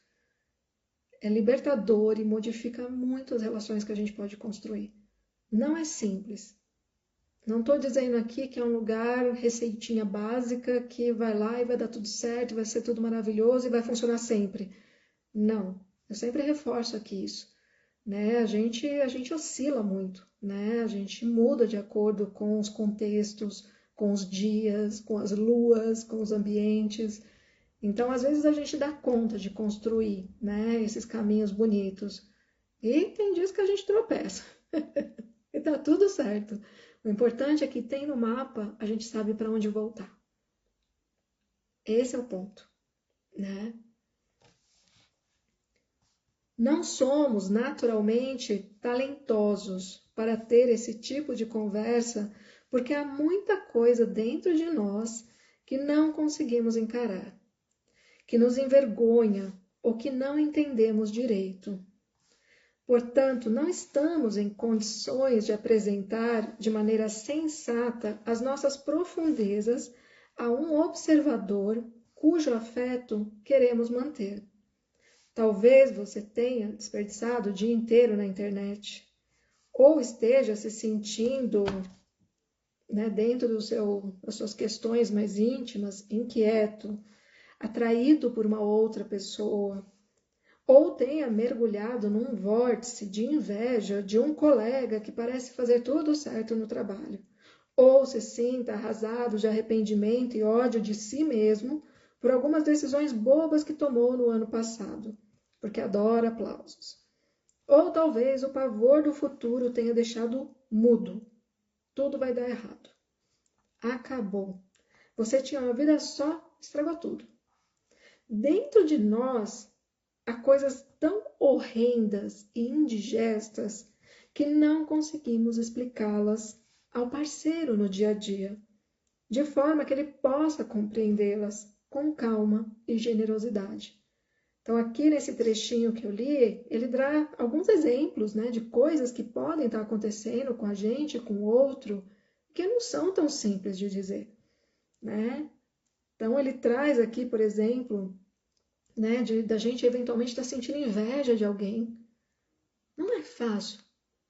É libertador e modifica muito as relações que a gente pode construir. Não é simples. Não estou dizendo aqui que é um lugar, receitinha básica, que vai lá e vai dar tudo certo, vai ser tudo maravilhoso e vai funcionar sempre. Não, eu sempre reforço aqui isso. Né? A gente oscila muito, né? A gente muda de acordo com os contextos, com os dias, com as luas, com os ambientes. Então, às vezes, a gente dá conta de construir, né, esses caminhos bonitos. E tem dias que a gente tropeça. E tá tudo certo. O importante é que tem no mapa, a gente sabe para onde voltar. Esse é o ponto, né? Não somos naturalmente talentosos para ter esse tipo de conversa, porque há muita coisa dentro de nós que não conseguimos encarar, que nos envergonha ou que não entendemos direito. Portanto, não estamos em condições de apresentar de maneira sensata as nossas profundezas a um observador cujo afeto queremos manter. Talvez você tenha desperdiçado o dia inteiro na internet, ou esteja se sentindo, né, dentro das suas questões mais íntimas, inquieto, atraído por uma outra pessoa, ou tenha mergulhado num vórtice de inveja de um colega que parece fazer tudo certo no trabalho, ou se sinta arrasado de arrependimento e ódio de si mesmo por algumas decisões bobas que tomou no ano passado, porque adora aplausos. Ou talvez o pavor do futuro tenha deixado mudo. Tudo vai dar errado. Acabou. Você tinha uma vida só, estragou tudo. Dentro de nós, há coisas tão horrendas e indigestas que não conseguimos explicá-las ao parceiro no dia a dia, de forma que ele possa compreendê-las com calma e generosidade. Então, aqui nesse trechinho que eu li, ele dá alguns exemplos, né, de coisas que podem estar acontecendo com a gente, com o outro, que não são tão simples de dizer, né? Então, ele traz aqui, por exemplo, né, da gente eventualmente estar sentindo inveja de alguém. Não é fácil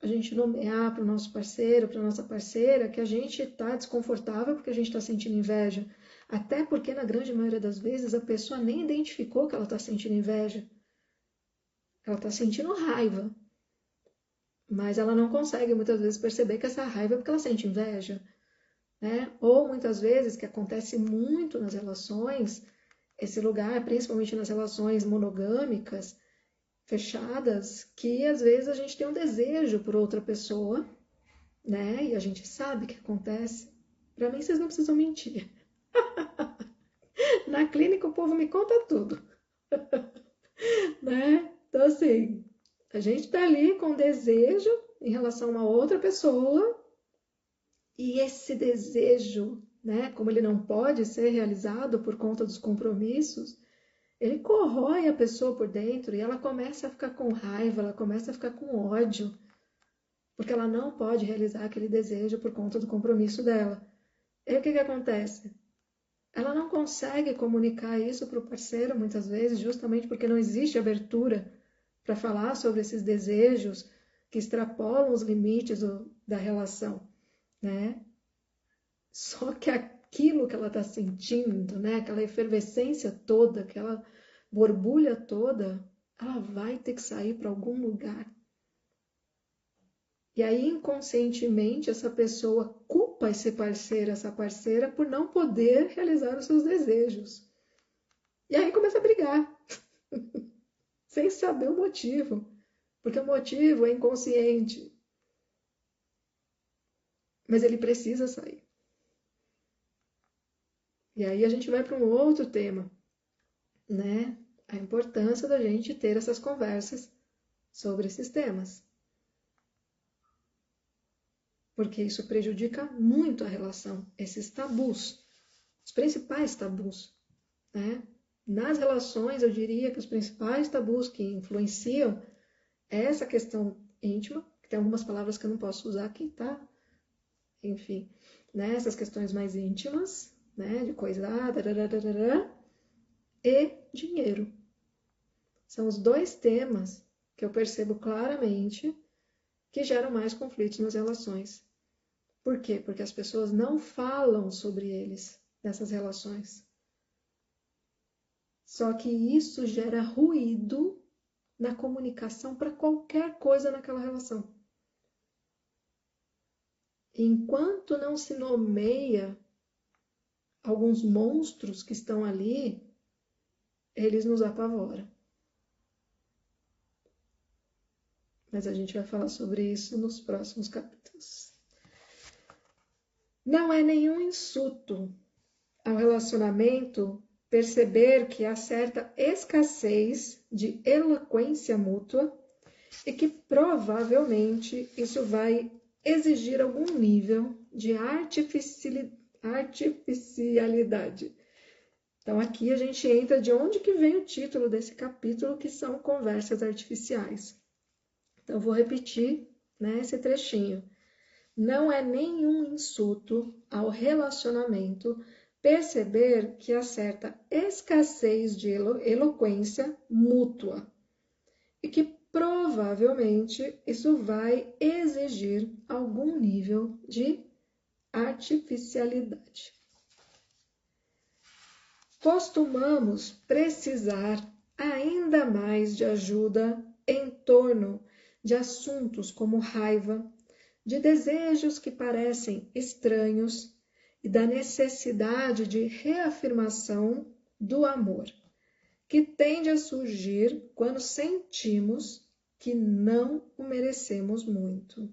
a gente nomear para o nosso parceiro, para a nossa parceira, que a gente está desconfortável porque a gente está sentindo inveja. Até porque, na grande maioria das vezes, a pessoa nem identificou que ela está sentindo inveja. Ela está sentindo raiva. Mas ela não consegue, muitas vezes, perceber que essa raiva é porque ela sente inveja. Né? Ou, muitas vezes, que acontece muito nas relações, esse lugar, principalmente nas relações monogâmicas, fechadas, que às vezes a gente tem um desejo por outra pessoa, né? E a gente sabe que acontece. Para mim, vocês não precisam mentir. Na clínica, o povo me conta tudo, né? Então, assim, a gente tá ali com desejo em relação a uma outra pessoa e esse desejo, né? Como ele não pode ser realizado por conta dos compromissos, ele corrói a pessoa por dentro e ela começa a ficar com raiva, ela começa a ficar com ódio, porque ela não pode realizar aquele desejo por conta do compromisso dela. E o que acontece? Ela não consegue comunicar isso para o parceiro, muitas vezes, justamente porque não existe abertura para falar sobre esses desejos que extrapolam os limites da relação, né? Só que aquilo que ela está sentindo, né? Aquela efervescência toda, aquela borbulha toda, ela vai ter que sair para algum lugar. E aí, inconscientemente, essa pessoa culpa esse parceiro, essa parceira, por não poder realizar os seus desejos. E aí começa a brigar, sem saber o motivo, porque o motivo é inconsciente. Mas ele precisa sair. E aí a gente vai para um outro tema, né? A importância da gente ter essas conversas sobre esses temas. Porque isso prejudica muito a relação, esses tabus, os principais tabus, né? Nas relações, eu diria que os principais tabus que influenciam essa questão íntima, que tem algumas palavras que eu não posso usar aqui, tá? Enfim, né? Essas questões mais íntimas, né? De coisar, e dinheiro. São os dois temas que eu percebo claramente que geram mais conflitos nas relações. Por quê? Porque as pessoas não falam sobre eles nessas relações. Só que isso gera ruído na comunicação para qualquer coisa naquela relação. Enquanto não se nomeia alguns monstros que estão ali, eles nos apavoram. Mas a gente vai falar sobre isso nos próximos capítulos. Não é nenhum insulto ao relacionamento perceber que há certa escassez de eloquência mútua e que provavelmente isso vai exigir algum nível de artificialidade. Então aqui a gente entra de onde que vem o título desse capítulo, que são conversas artificiais. Então eu vou repetir, né, esse trechinho. Não é nenhum insulto ao relacionamento perceber que há certa escassez de eloquência mútua e que provavelmente isso vai exigir algum nível de artificialidade. Costumamos precisar ainda mais de ajuda em torno de assuntos como raiva, de desejos que parecem estranhos e da necessidade de reafirmação do amor, que tende a surgir quando sentimos que não o merecemos muito.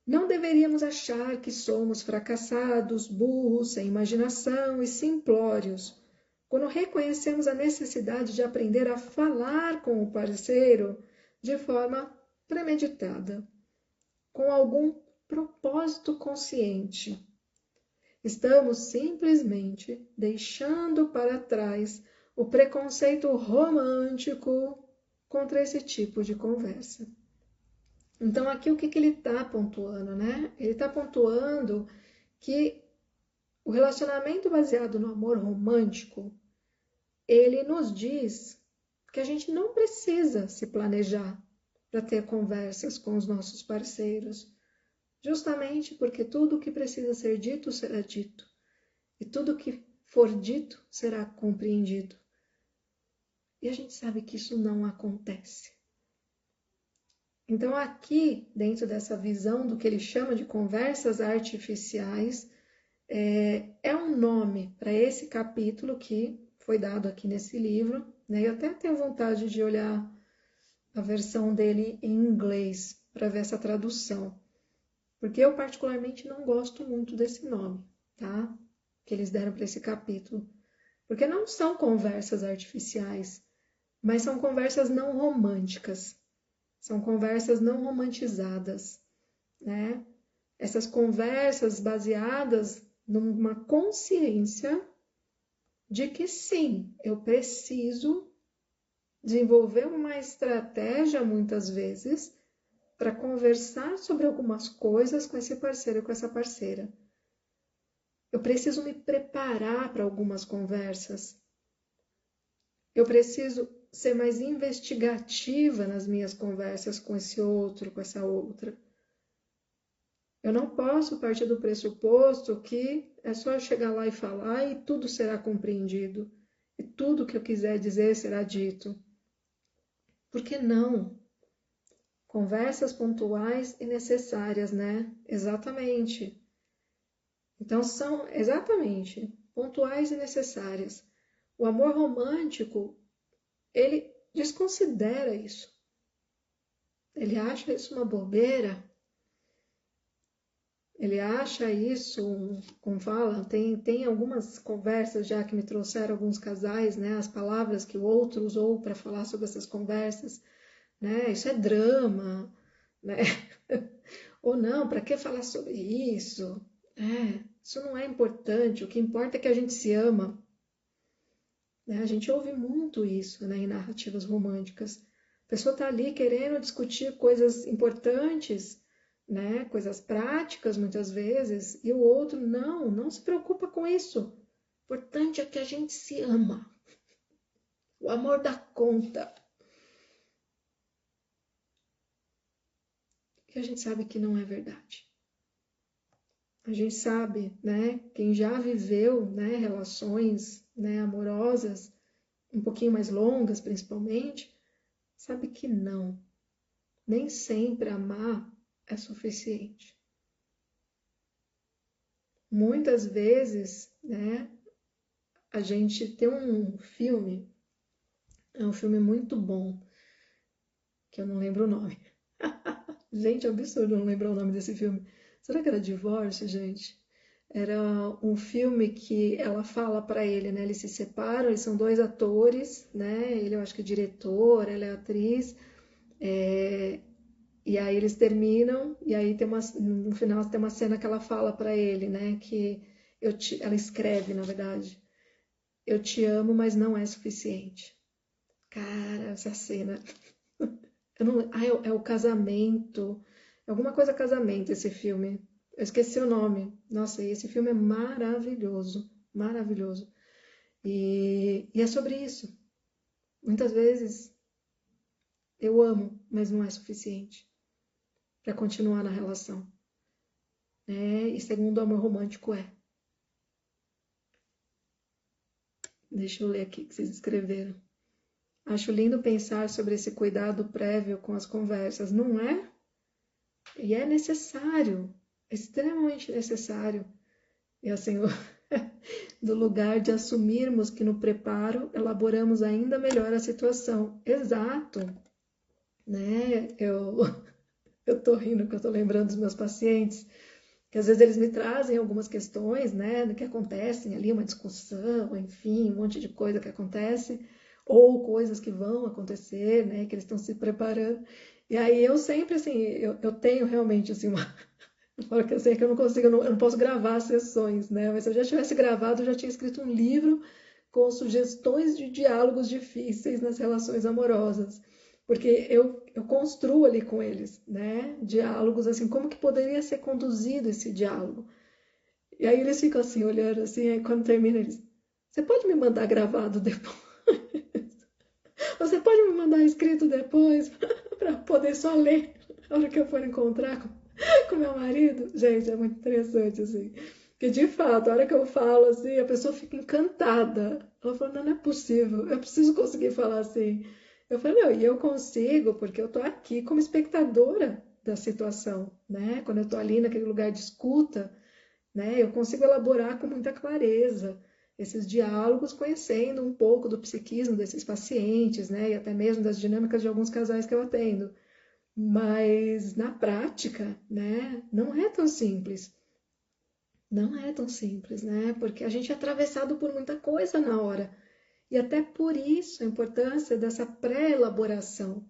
Não deveríamos achar que somos fracassados, burros, sem imaginação e simplórios, quando reconhecemos a necessidade de aprender a falar com o parceiro de forma premeditada, com algum propósito consciente. Estamos simplesmente deixando para trás o preconceito romântico contra esse tipo de conversa. Então, aqui o que ele está pontuando, né? Ele está pontuando que o relacionamento baseado no amor romântico, ele nos diz que a gente não precisa se planejar para ter conversas com os nossos parceiros, justamente porque tudo o que precisa ser dito será dito, e tudo que for dito será compreendido. E a gente sabe que isso não acontece. Então, aqui, dentro dessa visão do que ele chama de conversas artificiais, é um nome para esse capítulo que foi dado aqui nesse livro, né? Eu até tenho vontade de olhar a versão dele em inglês para ver essa tradução, porque eu particularmente não gosto muito desse nome, tá? Que eles deram para esse capítulo, porque não são conversas artificiais, mas são conversas não românticas. São conversas não romantizadas, né? Essas conversas baseadas numa consciência de que sim, eu preciso desenvolver uma estratégia muitas vezes para conversar sobre algumas coisas com esse parceiro e com essa parceira. Eu preciso me preparar para algumas conversas. Eu preciso ser mais investigativa nas minhas conversas com esse outro, com essa outra. Eu não posso partir do pressuposto que é só eu chegar lá e falar e tudo será compreendido. E tudo que eu quiser dizer será dito. Por que não? Conversas pontuais e necessárias, né? Exatamente. Então são exatamente pontuais e necessárias. O amor romântico, ele desconsidera isso. Ele acha isso uma bobeira. Ele acha isso, como fala, tem algumas conversas já que me trouxeram alguns casais, né? As palavras que o outro usou para falar sobre essas conversas, né? Isso é drama, né? Ou não, para que falar sobre isso? Isso não é importante. O que importa é que a gente se ama, né? A gente ouve muito isso, né, em narrativas românticas. A pessoa está ali querendo discutir coisas importantes, né, coisas práticas muitas vezes, e o outro não se preocupa com isso. O importante é que a gente se ama. O amor dá conta. E a gente sabe que não é verdade. A gente sabe, né, quem já viveu, né, relações, né, amorosas, um pouquinho mais longas principalmente, sabe que não. Nem sempre amar é suficiente. Muitas vezes, né, a gente tem um filme, é um filme muito bom, que eu não lembro o nome. Gente, é absurdo não lembrar o nome desse filme. Será que era Divórcio, gente? Era um filme que ela fala para ele, né? Eles se separam, eles são dois atores, né? Ele eu acho que é diretor, ela é atriz. E aí eles terminam, e aí no final tem uma cena que ela fala para ele, né? Que ela escreve, na verdade, eu te amo, mas não é suficiente. Cara, essa cena. Eu não, é o casamento. É alguma coisa casamento esse filme. Eu esqueci o nome. Nossa, e esse filme é maravilhoso. Maravilhoso. E é sobre isso. Muitas vezes eu amo, mas não é suficiente para continuar na relação. E segundo o amor romântico é. Deixa eu ler aqui o que vocês escreveram. Acho lindo pensar sobre esse cuidado prévio com as conversas, não é? E é necessário, extremamente necessário. E assim, do lugar de assumirmos que no preparo elaboramos ainda melhor a situação. Exato, né? Eu tô rindo que eu tô lembrando dos meus pacientes, que às vezes eles me trazem algumas questões, né, do que acontecem ali, uma discussão, enfim, um monte de coisa que acontece, ou coisas que vão acontecer, né, que eles estão se preparando. E aí eu sempre, assim, eu tenho realmente, assim, uma... Porque eu sei que eu não consigo, eu não posso gravar sessões, né, mas se eu já tivesse gravado, eu já tinha escrito um livro com sugestões de diálogos difíceis nas relações amorosas. Porque eu construo ali com eles, né? Diálogos assim, como que poderia ser conduzido esse diálogo? E aí eles ficam assim, olhando assim, aí quando termina eles, você pode me mandar gravado depois? Você pode me mandar escrito depois para poder só ler na hora que eu for encontrar com meu marido? Gente, é muito interessante assim. Porque de fato, a hora que eu falo assim, a pessoa fica encantada. Ela fala, não, não é possível, eu preciso conseguir falar assim. Eu falei, não, e eu consigo, porque eu tô aqui como espectadora da situação, né? Quando eu tô ali naquele lugar de escuta, né? Eu consigo elaborar com muita clareza esses diálogos, conhecendo um pouco do psiquismo desses pacientes, né? E até mesmo das dinâmicas de alguns casais que eu atendo. Mas na prática, né? Não é tão simples. Não é tão simples, né? Porque a gente é atravessado por muita coisa na hora. E até por isso a importância dessa pré-elaboração,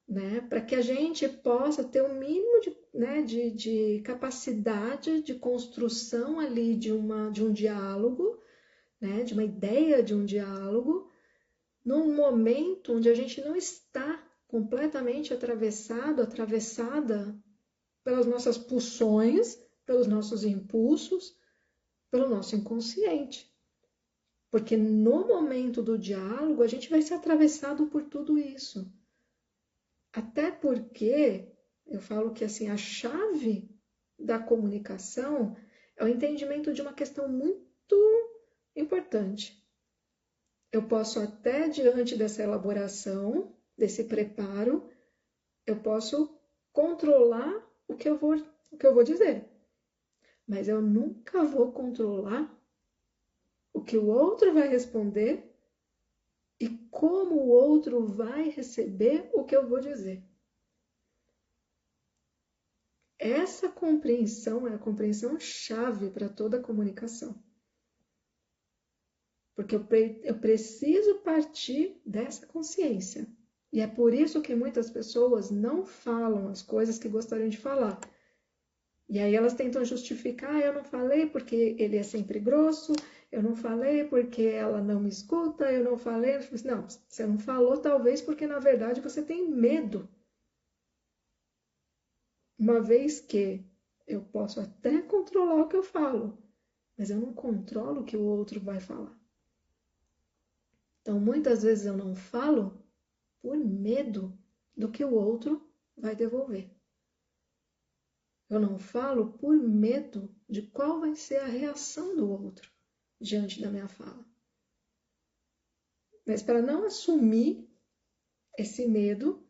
né? Para que a gente possa ter um mínimo de, né, de capacidade de construção ali de um diálogo, né? De uma ideia de um diálogo, num momento onde a gente não está completamente atravessado, atravessada pelas nossas pulsões, pelos nossos impulsos, pelo nosso inconsciente. Porque no momento do diálogo a gente vai ser atravessado por tudo isso. Até porque eu falo que assim a chave da comunicação é o entendimento de uma questão muito importante. Eu posso até diante dessa elaboração, desse preparo, eu posso controlar o que eu vou dizer. Mas eu nunca vou controlar o que o outro vai responder e como o outro vai receber o que eu vou dizer. Essa compreensão é a compreensão chave para toda a comunicação. Porque eu preciso partir dessa consciência. E é por isso que muitas pessoas não falam as coisas que gostariam de falar. E aí elas tentam justificar, eu não falei porque ele é sempre grosso, eu não falei porque ela não me escuta, eu não falei... Não, você não falou talvez porque na verdade você tem medo. Uma vez que eu posso até controlar o que eu falo, mas eu não controlo o que o outro vai falar. Então, muitas vezes eu não falo por medo do que o outro vai devolver. Eu não falo por medo de qual vai ser a reação do outro diante da minha fala. Mas para não assumir esse medo,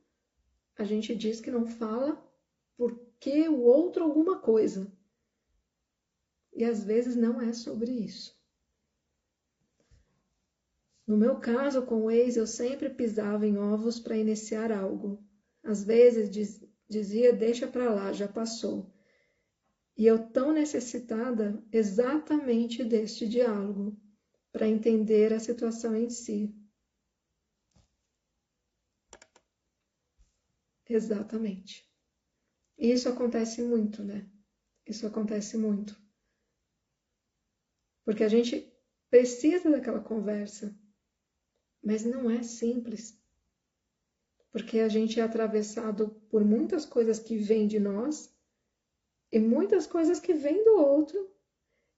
a gente diz que não fala porque o outro alguma coisa. E às vezes não é sobre isso. No meu caso, com o ex, eu sempre pisava em ovos para iniciar algo. Às vezes dizia, deixa para lá, já passou. E eu tão necessitada exatamente deste diálogo, para entender a situação em si. Exatamente. E isso acontece muito, né? Isso acontece muito. Porque a gente precisa daquela conversa, mas não é simples. Porque a gente é atravessado por muitas coisas que vêm de nós, e muitas coisas que vêm do outro,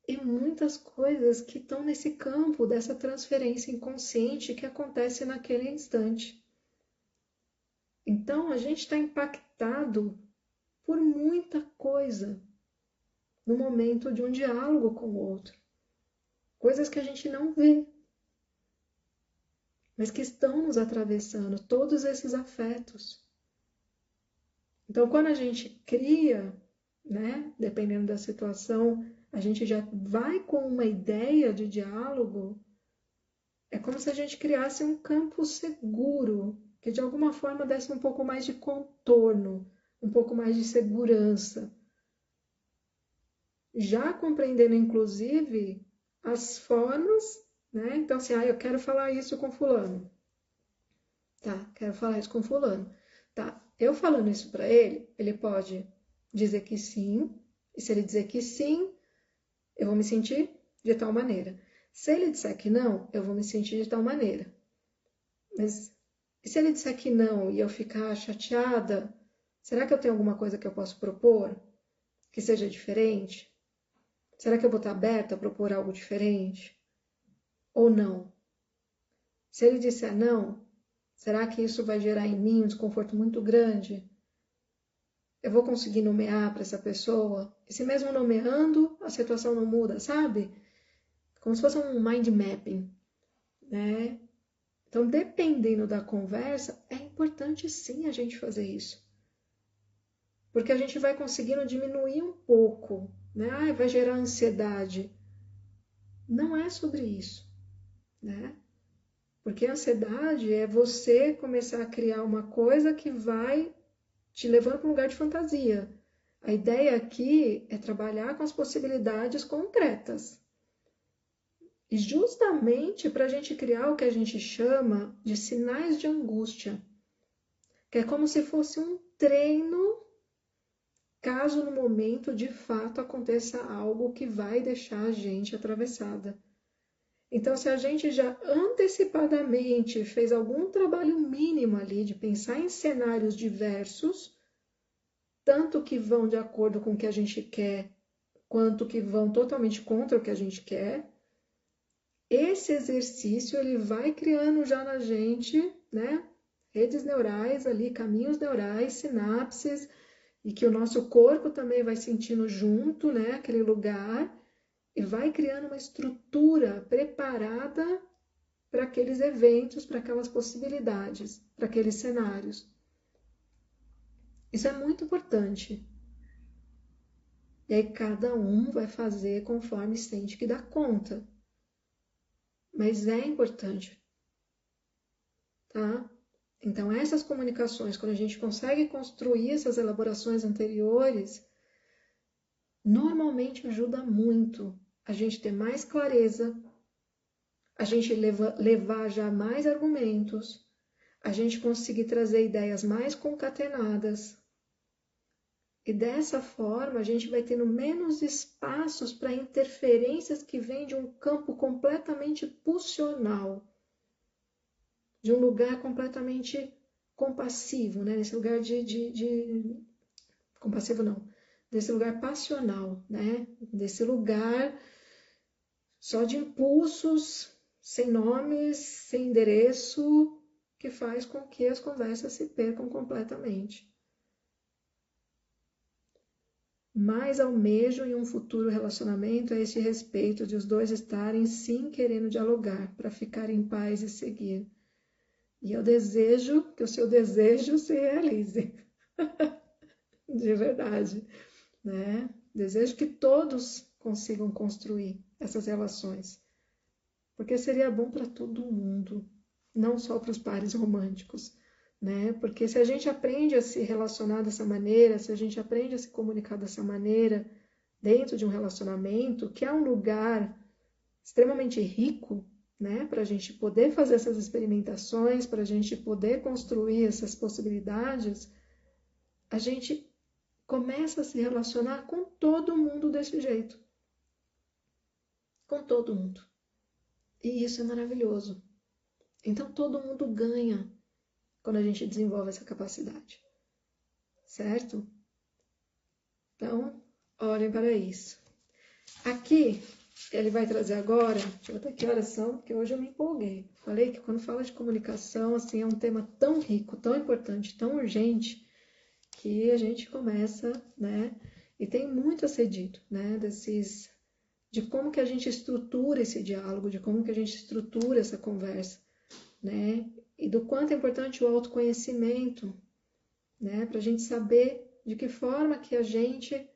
e muitas coisas que estão nesse campo dessa transferência inconsciente que acontece naquele instante. Então, a gente está impactado por muita coisa no momento de um diálogo com o outro. Coisas que a gente não vê, mas que estão nos atravessando, todos esses afetos. Então, quando a gente cria, né, dependendo da situação, a gente já vai com uma ideia de diálogo, é como se a gente criasse um campo seguro, que de alguma forma desse um pouco mais de contorno, um pouco mais de segurança. Já compreendendo, inclusive, as formas, né? Então, assim, eu quero falar isso com fulano. Tá, quero falar isso com fulano. Tá, eu falando isso para ele, ele pode dizer que sim, e se ele dizer que sim, eu vou me sentir de tal maneira. Se ele disser que não, eu vou me sentir de tal maneira. Mas e se ele disser que não e eu ficar chateada, será que eu tenho alguma coisa que eu posso propor que seja diferente? Será que eu vou estar aberta a propor algo diferente? Ou não? Se ele disser não, será que isso vai gerar em mim um desconforto muito grande? Eu vou conseguir nomear para essa pessoa? E se mesmo nomeando, a situação não muda, sabe? Como se fosse um mind mapping, né? Então, dependendo da conversa, é importante sim a gente fazer isso. Porque a gente vai conseguindo diminuir um pouco, né? Vai gerar ansiedade. Não é sobre isso, né? Porque a ansiedade é você começar a criar uma coisa que vai te levando para um lugar de fantasia. A ideia aqui é trabalhar com as possibilidades concretas. E justamente para a gente criar o que a gente chama de sinais de angústia, que é como se fosse um treino caso no momento de fato aconteça algo que vai deixar a gente atravessada. Então, se a gente já antecipadamente fez algum trabalho mínimo ali de pensar em cenários diversos, tanto que vão de acordo com o que a gente quer, quanto que vão totalmente contra o que a gente quer, esse exercício ele vai criando já na gente, né, redes neurais ali, caminhos neurais, sinapses, e que o nosso corpo também vai sentindo junto, né, aquele lugar, e vai criando uma estrutura preparada para aqueles eventos, para aquelas possibilidades, para aqueles cenários. Isso é muito importante. E aí cada um vai fazer conforme sente que dá conta. Mas é importante, tá? Então essas comunicações, quando a gente consegue construir essas elaborações anteriores, normalmente ajuda muito a gente ter mais clareza, a gente levar já mais argumentos, a gente conseguir trazer ideias mais concatenadas. E dessa forma a gente vai tendo menos espaços para interferências que vêm de um campo completamente pulsional, de um lugar completamente compassivo, né? Nesse lugar compassivo não, desse lugar passional, né? Desse lugar só de impulsos, sem nomes, sem endereço, que faz com que as conversas se percam completamente. Mais almejo em um futuro relacionamento a este respeito de os dois estarem sim querendo dialogar para ficar em paz e seguir. E eu desejo que o seu desejo se realize. De verdade, né? Desejo que todos consigam construir essas relações. Porque seria bom para todo mundo, não só para os pares românticos, né? Porque se a gente aprende a se relacionar dessa maneira, se a gente aprende a se comunicar dessa maneira dentro de um relacionamento, que é um lugar extremamente rico, né? Para a gente poder fazer essas experimentações, para a gente poder construir essas possibilidades, a gente começa a se relacionar com todo mundo desse jeito. Com todo mundo. E isso é maravilhoso. Então todo mundo ganha quando a gente desenvolve essa capacidade. Certo? Então, olhem para isso. Aqui, ele vai trazer agora, deixa eu ver até que horas são, porque hoje eu me empolguei. Falei que quando fala de comunicação, assim, é um tema tão rico, tão importante, tão urgente, que a gente começa, né? E tem muito a ser dito, né? De como que a gente estrutura esse diálogo, de como que a gente estrutura essa conversa, né? E do quanto é importante o autoconhecimento, né? Para a gente saber de que forma que a gente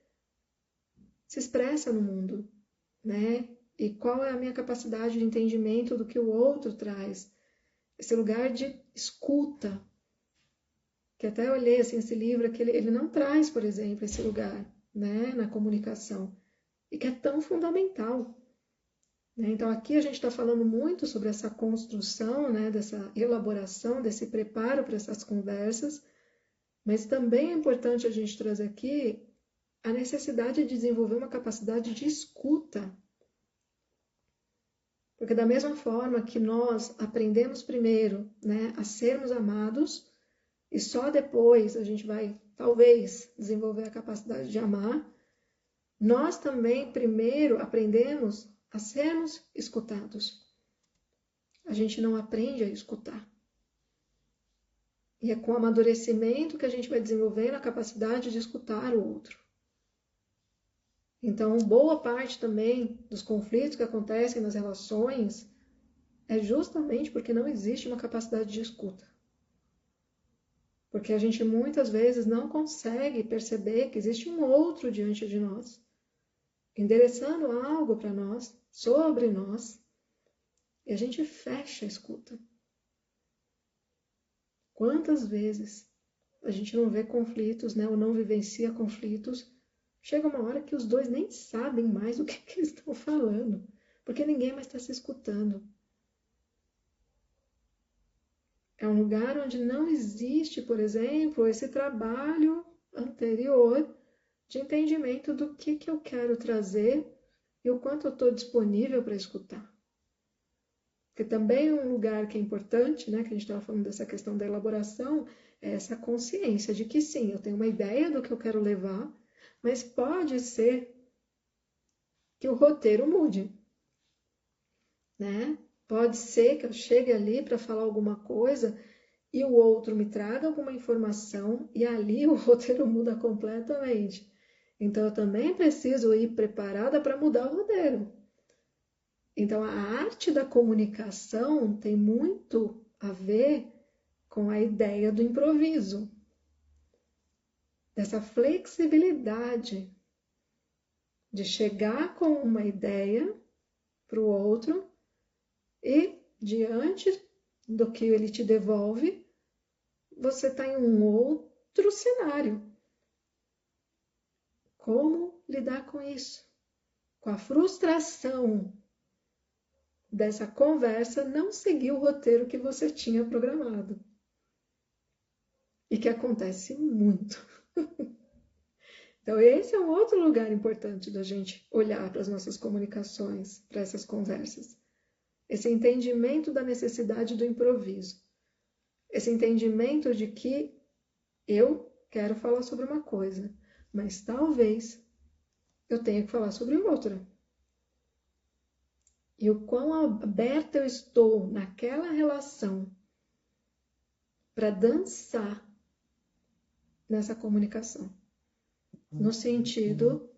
se expressa no mundo, né? E qual é a minha capacidade de entendimento do que o outro traz. Esse lugar de escuta, que até eu olhei assim, esse livro, que ele não traz, por exemplo, esse lugar, né? Na comunicação, e que é tão fundamental. Então, aqui a gente está falando muito sobre essa construção, né, dessa elaboração, desse preparo para essas conversas, mas também é importante a gente trazer aqui a necessidade de desenvolver uma capacidade de escuta. Porque da mesma forma que nós aprendemos primeiro, né, a sermos amados, e só depois a gente vai, talvez, desenvolver a capacidade de amar, nós também primeiro aprendemos a sermos escutados. A gente não aprende a escutar. E é com o amadurecimento que a gente vai desenvolvendo a capacidade de escutar o outro. Então, boa parte também dos conflitos que acontecem nas relações é justamente porque não existe uma capacidade de escuta. Porque a gente muitas vezes não consegue perceber que existe um outro diante de nós, endereçando algo para nós, sobre nós, e a gente fecha a escuta. Quantas vezes a gente não vê conflitos, né, ou não vivencia conflitos, chega uma hora que os dois nem sabem mais o que eles estão falando, porque ninguém mais está se escutando. É um lugar onde não existe, por exemplo, esse trabalho anterior de entendimento do que eu quero trazer e o quanto eu estou disponível para escutar. Porque também um lugar que é importante, né, que a gente estava falando dessa questão da elaboração, é essa consciência de que sim, eu tenho uma ideia do que eu quero levar, mas pode ser que o roteiro mude, né? Pode ser que eu chegue ali para falar alguma coisa e o outro me traga alguma informação e ali o roteiro muda completamente. Então eu também preciso ir preparada para mudar o roteiro. Então, a arte da comunicação tem muito a ver com a ideia do improviso, dessa flexibilidade de chegar com uma ideia para o outro e, diante do que ele te devolve, você está em um outro cenário. Como lidar com isso? Com a frustração dessa conversa não seguir o roteiro que você tinha programado. E que acontece muito. Então, esse é um outro lugar importante da gente olhar para as nossas comunicações, para essas conversas. Esse entendimento da necessidade do improviso. Esse entendimento de que eu quero falar sobre uma coisa, mas talvez eu tenha que falar sobre outra. E o quão aberta eu estou naquela relação para dançar nessa comunicação. No sentido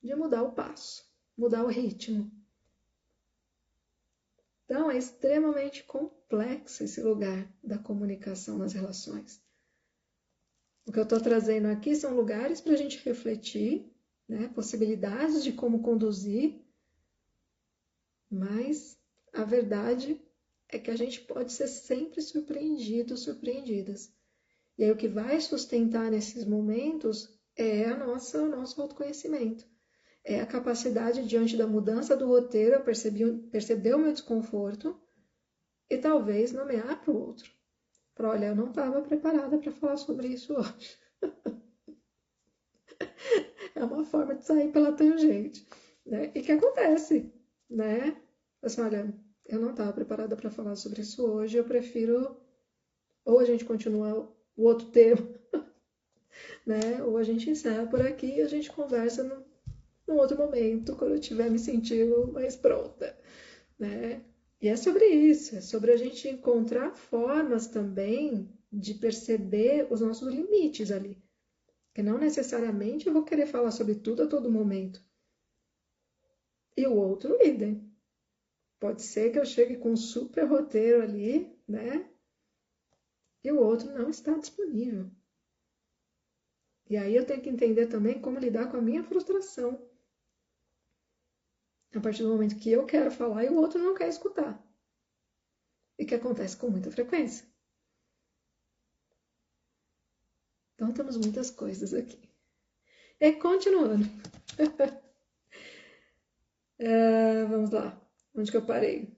de mudar o passo, mudar o ritmo. Então, é extremamente complexo esse lugar da comunicação nas relações. O que eu estou trazendo aqui são lugares para a gente refletir, né? Possibilidades de como conduzir, mas a verdade é que a gente pode ser sempre surpreendido, surpreendidas. E aí o que vai sustentar nesses momentos é o nosso autoconhecimento. É a capacidade, diante da mudança do roteiro, eu perceber o meu desconforto e talvez nomear para o outro. Para, olha, eu não estava preparada para falar sobre isso hoje. É uma forma de sair pela tangente. Né? E que acontece, né? Assim, olha, eu não estava preparada para falar sobre isso hoje, eu prefiro ou a gente continua o outro tema, né? Ou a gente encerra por aqui e a gente conversa num outro momento, quando eu estiver me sentindo mais pronta, né? E é sobre isso, é sobre a gente encontrar formas também de perceber os nossos limites ali. Que não necessariamente eu vou querer falar sobre tudo a todo momento. E o outro, idem. Pode ser que eu chegue com um super roteiro ali, né? E o outro não está disponível. E aí eu tenho que entender também como lidar com a minha frustração. A partir do momento que eu quero falar e o outro não quer escutar. E que acontece com muita frequência. Então temos muitas coisas aqui. E continuando. Vamos lá. Onde que eu parei?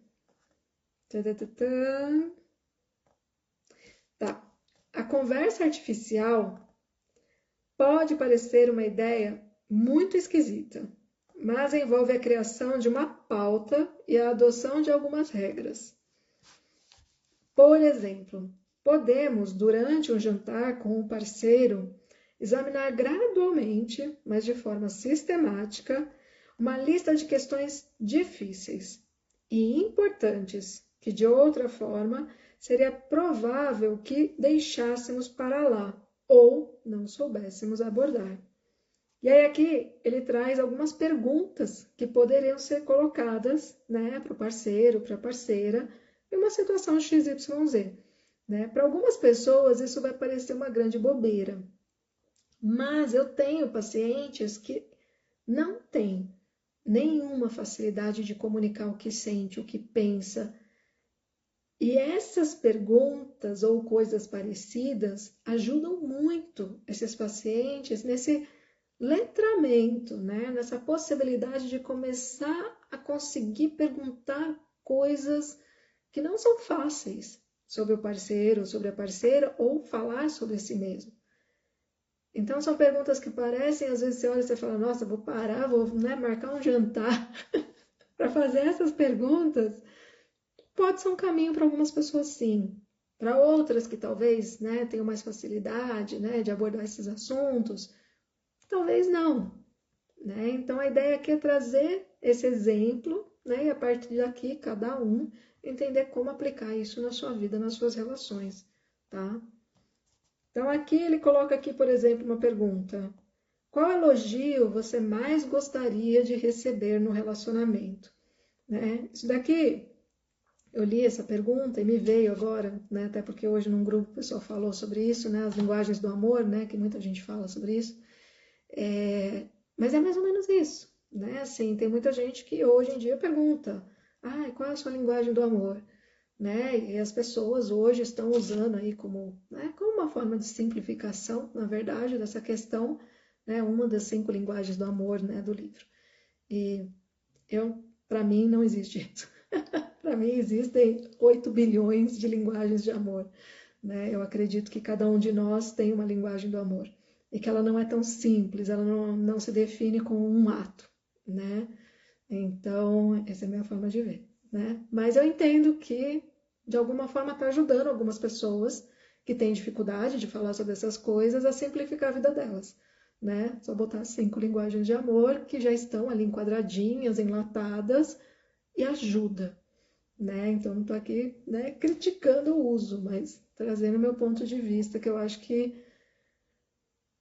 Tá. A conversa artificial pode parecer uma ideia muito esquisita, mas envolve a criação de uma pauta e a adoção de algumas regras. Por exemplo, podemos, durante um jantar com um parceiro, examinar gradualmente, mas de forma sistemática, uma lista de questões difíceis e importantes que, de outra forma, seria provável que deixássemos para lá ou não soubéssemos abordar. E aí aqui ele traz algumas perguntas que poderiam ser colocadas, né, para o parceiro, para a parceira, em uma situação XYZ. Né? Para algumas pessoas isso vai parecer uma grande bobeira, mas eu tenho pacientes que não têm nenhuma facilidade de comunicar o que sente, o que pensa. E essas perguntas ou coisas parecidas ajudam muito esses pacientes nesse letramento, né? Nessa possibilidade de começar a conseguir perguntar coisas que não são fáceis sobre o parceiro, sobre a parceira, ou falar sobre si mesmo. Então, são perguntas que parecem, às vezes você olha e você fala, nossa, vou parar, vou, né, marcar um jantar para fazer essas perguntas. Pode ser um caminho para algumas pessoas, sim. Para outras que talvez, né, tenham mais facilidade, né, de abordar esses assuntos, talvez não. Né? Então, a ideia aqui é trazer esse exemplo, né, e a partir daqui, cada um entender como aplicar isso na sua vida, nas suas relações. Tá? Então, aqui ele coloca aqui, por exemplo, uma pergunta. Qual elogio você mais gostaria de receber no relacionamento? né? Isso daqui, eu li essa pergunta e me veio agora, né? Até porque hoje num grupo o pessoal falou sobre isso, né? As linguagens do amor, né? Que muita gente fala sobre isso. Mas é mais ou menos isso, né? Assim, tem muita gente que hoje em dia pergunta, qual é a sua linguagem do amor? Né? E as pessoas hoje estão usando aí como, né, como uma forma de simplificação, na verdade, dessa questão, né, uma das 5 linguagens do amor, né, do livro. E para mim, não existe isso. Para mim, existem 8 bilhões de linguagens de amor. Né? Eu acredito que cada um de nós tem uma linguagem do amor. E que ela não é tão simples, ela não se define com um ato. Né? Então, essa é a minha forma de ver. Né? Mas eu entendo que, de alguma forma, está ajudando algumas pessoas que têm dificuldade de falar sobre essas coisas a simplificar a vida delas. Né? Só botar 5 linguagens de amor que já estão ali enquadradinhas, enlatadas, e ajuda. Né? Então, não estou aqui, né, criticando o uso, mas trazendo meu ponto de vista, que eu acho que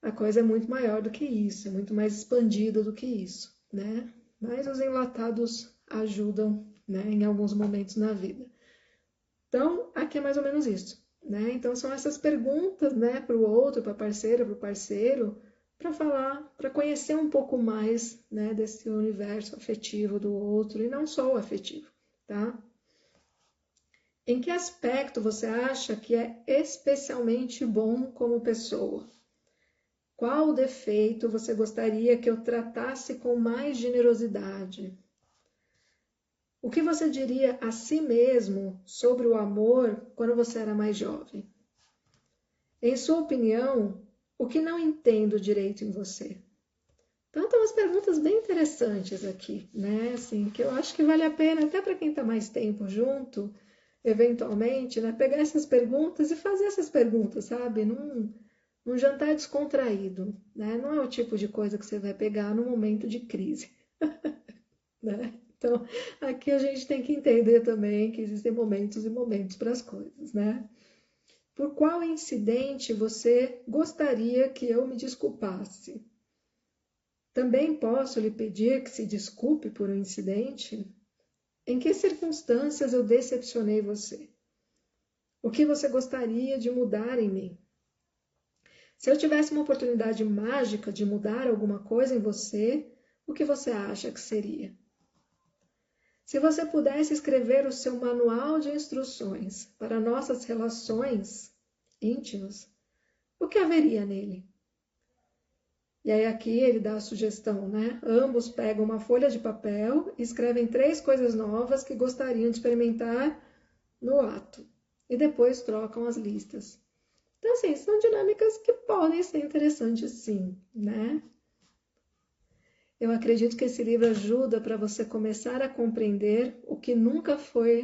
a coisa é muito maior do que isso, é muito mais expandida do que isso. Né? Mas os enlatados ajudam, né, em alguns momentos na vida. Então, aqui é mais ou menos isso. Né? Então, são essas perguntas, né, para o outro, para a parceira, para o parceiro, para falar, para conhecer um pouco mais, né, desse universo afetivo do outro, e não só o afetivo. Tá? Em que aspecto você acha que é especialmente bom como pessoa? Qual defeito você gostaria que eu tratasse com mais generosidade? O que você diria a si mesmo sobre o amor quando você era mais jovem? Em sua opinião, o que não entendo direito em você? Então, tem umas perguntas bem interessantes aqui, né? Assim, que eu acho que vale a pena, até para quem está mais tempo junto, eventualmente, né? Pegar essas perguntas e fazer essas perguntas, sabe? Num jantar descontraído, né? Não é o tipo de coisa que você vai pegar num momento de crise, né? Então, aqui a gente tem que entender também que existem momentos e momentos para as coisas, né? Por qual incidente você gostaria que eu me desculpasse? Também posso lhe pedir que se desculpe por um incidente? Em que circunstâncias eu decepcionei você? O que você gostaria de mudar em mim? Se eu tivesse uma oportunidade mágica de mudar alguma coisa em você, o que você acha que seria? Se você pudesse escrever o seu manual de instruções para nossas relações íntimas, o que haveria nele? E aí aqui ele dá a sugestão, né? Ambos pegam uma folha de papel e escrevem 3 coisas novas que gostariam de experimentar no ato. E depois trocam as listas. Então, assim, são dinâmicas que podem ser interessantes sim, né? Eu acredito que esse livro ajuda para você começar a compreender o que nunca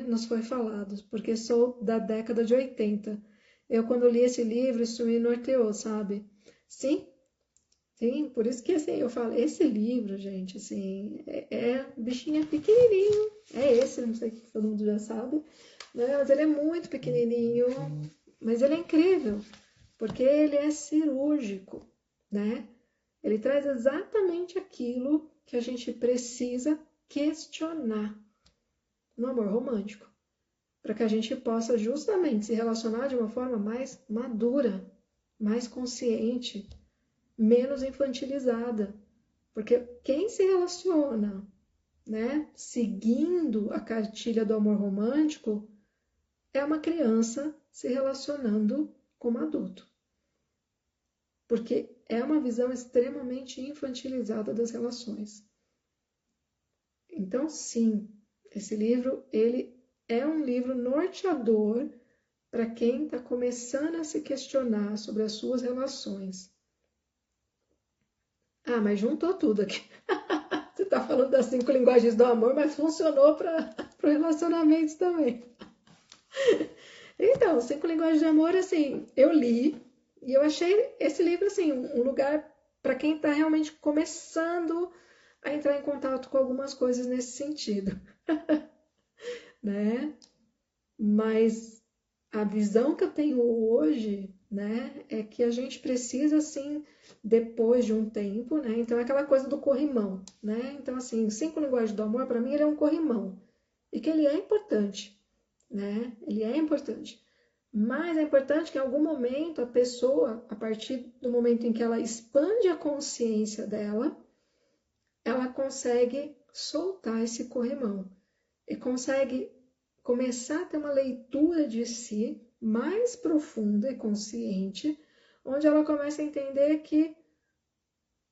nos foi falado, porque sou da década de 80. Eu, quando li esse livro, isso me norteou, sabe? Sim, por isso que assim, eu falo, esse livro, gente, assim, bichinho pequenininho, é esse, não sei se todo mundo já sabe, né? Mas ele é muito pequenininho, mas ele é incrível, porque ele é cirúrgico, né? Ele traz exatamente aquilo que a gente precisa questionar no amor romântico, para que a gente possa justamente se relacionar de uma forma mais madura, mais consciente, menos infantilizada. Porque quem se relaciona, né, seguindo a cartilha do amor romântico, é uma criança se relacionando com um adulto. Porque é uma visão extremamente infantilizada das relações. Então, sim, esse livro, ele é um livro norteador para quem está começando a se questionar sobre as suas relações. Mas juntou tudo aqui. Você está falando das 5 linguagens do amor, mas funcionou para relacionamentos também. Então, 5 linguagens de amor, assim, eu li e eu achei esse livro, assim, um lugar para quem está realmente começando a entrar em contato com algumas coisas nesse sentido, né? Mas a visão que eu tenho hoje, né, é que a gente precisa, assim, depois de um tempo, né? Então, é aquela coisa do corrimão, né? Então, assim, 5 linguagens do amor, para mim, ele é um corrimão. e que ele é importante, né? Ele é importante. Mas é importante que em algum momento a pessoa, a partir do momento em que ela expande a consciência dela, ela consegue soltar esse corrimão e consegue começar a ter uma leitura de si mais profunda e consciente, onde ela começa a entender que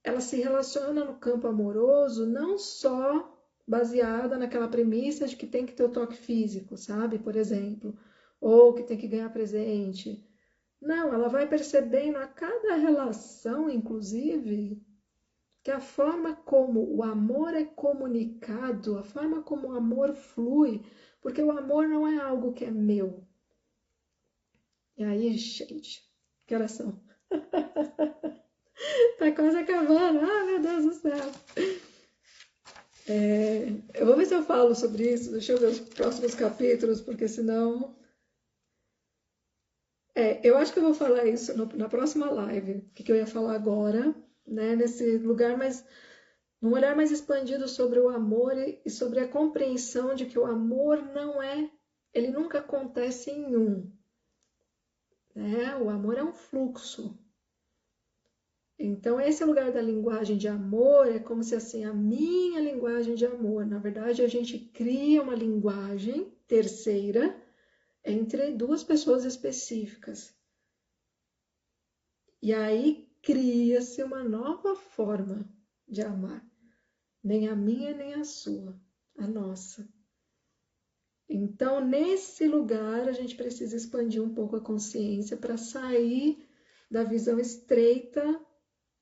ela se relaciona no campo amoroso não só baseada naquela premissa de que tem que ter o toque físico, sabe? Por exemplo, ou que tem que ganhar presente. Não, ela vai percebendo a cada relação, inclusive, que a forma como o amor é comunicado, a forma como o amor flui, porque o amor não é algo que é meu. E aí, gente, que horas são? Tá quase acabando. Ah, meu Deus do céu. Eu vou ver se eu falo sobre isso. Deixa eu ver os próximos capítulos, porque senão. Eu acho que eu vou falar isso na próxima live. O que eu ia falar agora, né? Nesse lugar mais. Num olhar mais expandido sobre o amor e sobre a compreensão de que o amor não é. Ele nunca acontece em um. Né? O amor é um fluxo. Então, esse lugar da linguagem de amor é como se assim, a minha linguagem de amor. Na verdade, a gente cria uma linguagem terceira entre duas pessoas específicas. E aí cria-se uma nova forma de amar. Nem a minha, nem a sua, a nossa. Então, nesse lugar, a gente precisa expandir um pouco a consciência para sair da visão estreita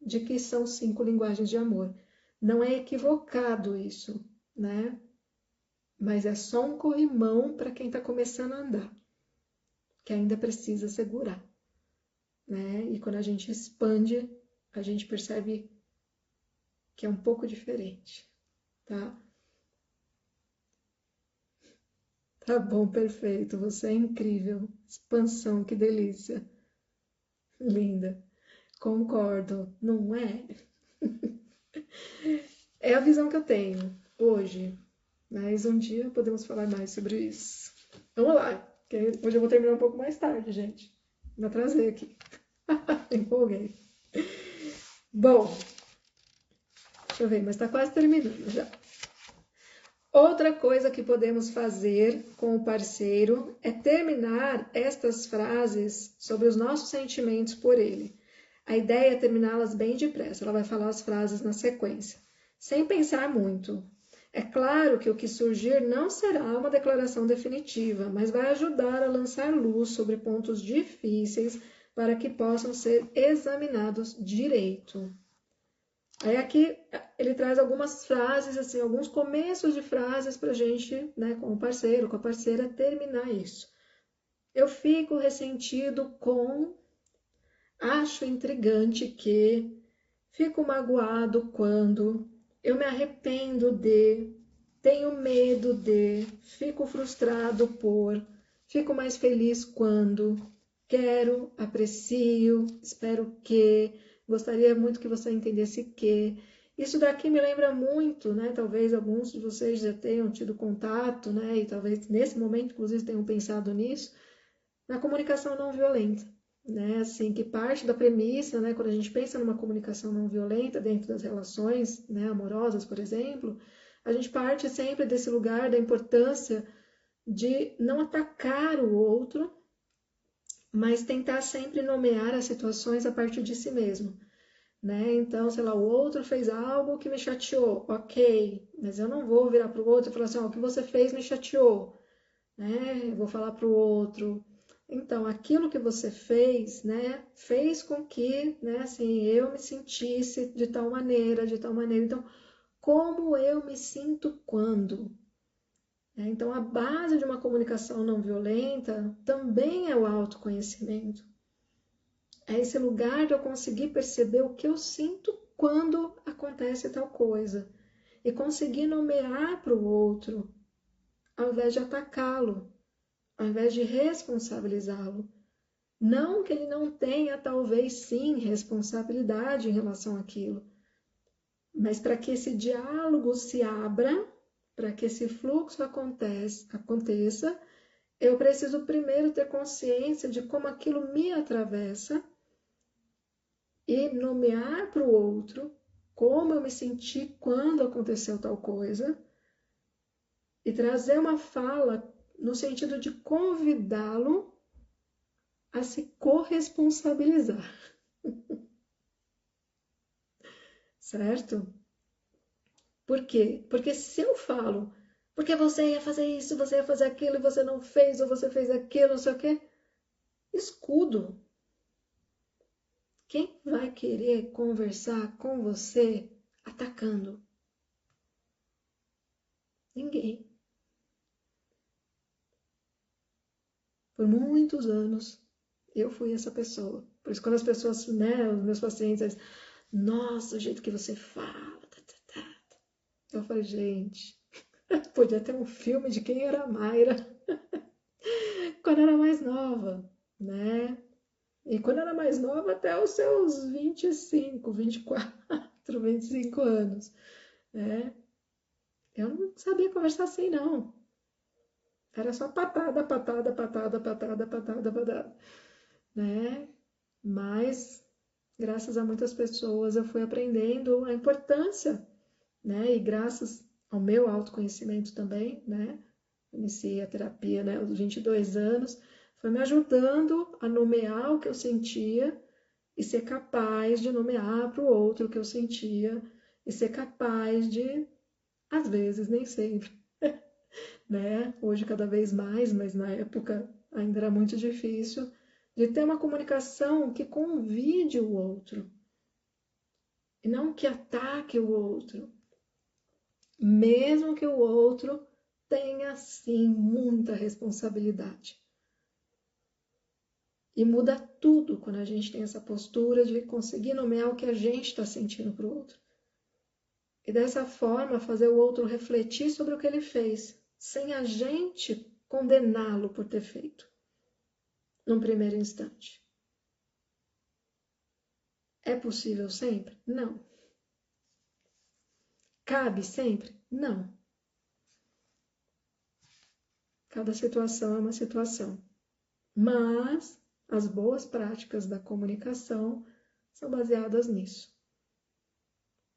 de que são 5 linguagens de amor. Não é equivocado isso, né? Mas é só um corrimão para quem está começando a andar, que ainda precisa segurar, né? E quando a gente expande, a gente percebe que é um pouco diferente, tá? Tá bom, perfeito. Você é incrível. Expansão, que delícia. Linda. Concordo, não é? É a visão que eu tenho hoje. Mas um dia podemos falar mais sobre isso. Vamos lá, que hoje eu vou terminar um pouco mais tarde, gente. Me atrasei aqui. Empolguei. Bom, deixa eu ver, mas tá quase terminando já. Outra coisa que podemos fazer com o parceiro é terminar estas frases sobre os nossos sentimentos por ele. A ideia é terminá-las bem depressa. Ela vai falar as frases na sequência, sem pensar muito. É claro que o que surgir não será uma declaração definitiva, mas vai ajudar a lançar luz sobre pontos difíceis para que possam ser examinados direito. Aí aqui ele traz algumas frases, assim, alguns começos de frases para a gente, né, com o parceiro, com a parceira, terminar isso. Eu fico ressentido com, acho intrigante que, fico magoado quando, eu me arrependo de, tenho medo de, fico frustrado por, fico mais feliz quando, quero, aprecio, espero que, gostaria muito que você entendesse que. Isso daqui me lembra muito, né? Talvez alguns de vocês já tenham tido contato, né? E talvez nesse momento, inclusive, tenham pensado nisso, na comunicação não violenta. Né, assim, que parte da premissa, né, quando a gente pensa numa comunicação não violenta dentro das relações, né, amorosas, por exemplo, a gente parte sempre desse lugar da importância de não atacar o outro, mas tentar sempre nomear as situações a partir de si mesmo. Né? Então, sei lá, o outro fez algo que me chateou, ok, mas eu não vou virar para o outro e falar assim, o que você fez me chateou, né? Eu vou falar para o outro. Então, aquilo que você fez, né, fez com que, né, assim, eu me sentisse de tal maneira, de tal maneira. Então, como eu me sinto quando? Então, a base de uma comunicação não violenta também é o autoconhecimento. É esse lugar de eu conseguir perceber o que eu sinto quando acontece tal coisa. E conseguir nomear para o outro, ao invés de atacá-lo, ao invés de responsabilizá-lo. Não que ele não tenha, talvez sim, responsabilidade em relação àquilo, mas para que esse diálogo se abra, para que esse fluxo aconteça, eu preciso primeiro ter consciência de como aquilo me atravessa e nomear para o outro como eu me senti quando aconteceu tal coisa e trazer uma fala no sentido de convidá-lo a se corresponsabilizar. Certo? Por quê? Porque se eu falo, porque você ia fazer isso, você ia fazer aquilo, e você não fez, ou você fez aquilo, não sei o quê, escudo. Quem vai querer conversar com você atacando? Ninguém. Por muitos anos, eu fui essa pessoa. Por isso, quando as pessoas, né, os meus pacientes, nossa, o jeito que você fala, eu falei, gente, podia ter um filme de quem era a Mayra quando era mais nova, né? E quando era mais nova, até os seus 25, 24, 25 anos, né? Eu não sabia conversar assim, não. Era só patada, patada, patada, patada, patada, patada, né? Mas, graças a muitas pessoas, eu fui aprendendo a importância, né? E graças ao meu autoconhecimento também, né? Iniciei a terapia, né, aos 22 anos, foi me ajudando a nomear o que eu sentia e ser capaz de nomear para o outro o que eu sentia e ser capaz de, às vezes, nem sempre, né? Hoje cada vez mais, mas na época ainda era muito difícil, de ter uma comunicação que convide o outro e não que ataque o outro, mesmo que o outro tenha, sim, muita responsabilidade. E muda tudo quando a gente tem essa postura de conseguir nomear o que a gente está sentindo para o outro. E dessa forma fazer o outro refletir sobre o que ele fez, sem a gente condená-lo por ter feito, num primeiro instante. É possível sempre? Não. Cabe sempre? Não. Cada situação é uma situação. Mas as boas práticas da comunicação são baseadas nisso.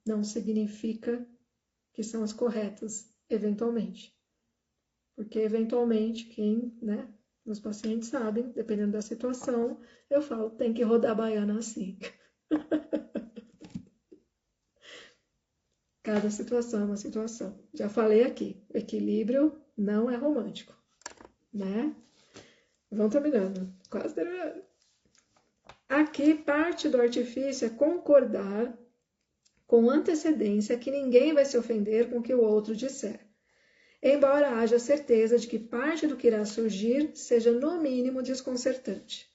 Não significa que são as corretas, eventualmente. Porque, eventualmente, quem, né, meus pacientes sabem, dependendo da situação, eu falo, tem que rodar a baiana assim. Cada situação é uma situação. Já falei aqui, equilíbrio não é romântico, né? Vamos terminando, quase terminando. Aqui, parte do artifício é concordar com antecedência que ninguém vai se ofender com o que o outro disser, embora haja certeza de que parte do que irá surgir seja no mínimo desconcertante.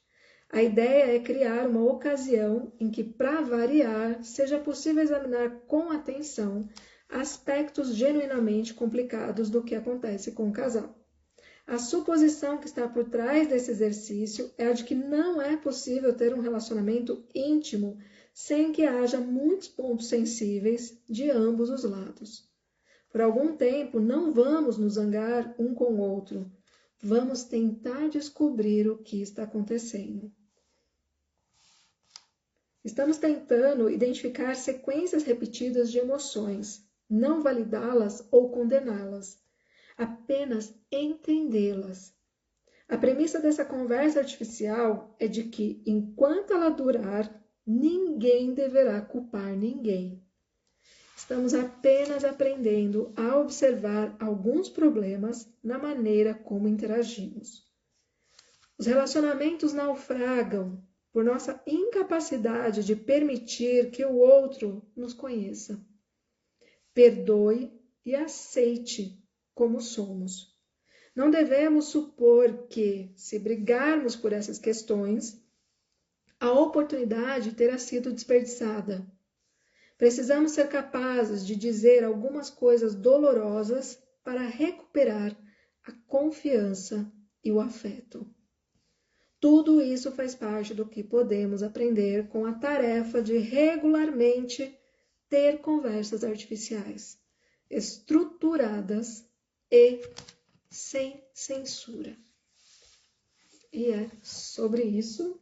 A ideia é criar uma ocasião em que, para variar, seja possível examinar com atenção aspectos genuinamente complicados do que acontece com o casal. A suposição que está por trás desse exercício é a de que não é possível ter um relacionamento íntimo sem que haja muitos pontos sensíveis de ambos os lados. Por algum tempo, não vamos nos zangar um com o outro. Vamos tentar descobrir o que está acontecendo. Estamos tentando identificar sequências repetidas de emoções, não validá-las ou condená-las, apenas entendê-las. A premissa dessa conversa artificial é de que, enquanto ela durar, ninguém deverá culpar ninguém. Estamos apenas aprendendo a observar alguns problemas na maneira como interagimos. Os relacionamentos naufragam por nossa incapacidade de permitir que o outro nos conheça. Perdoe e aceite como somos. Não devemos supor que, se brigarmos por essas questões, a oportunidade terá sido desperdiçada. Precisamos ser capazes de dizer algumas coisas dolorosas para recuperar a confiança e o afeto. Tudo isso faz parte do que podemos aprender com a tarefa de regularmente ter conversas artificiais, estruturadas e sem censura. E é sobre isso,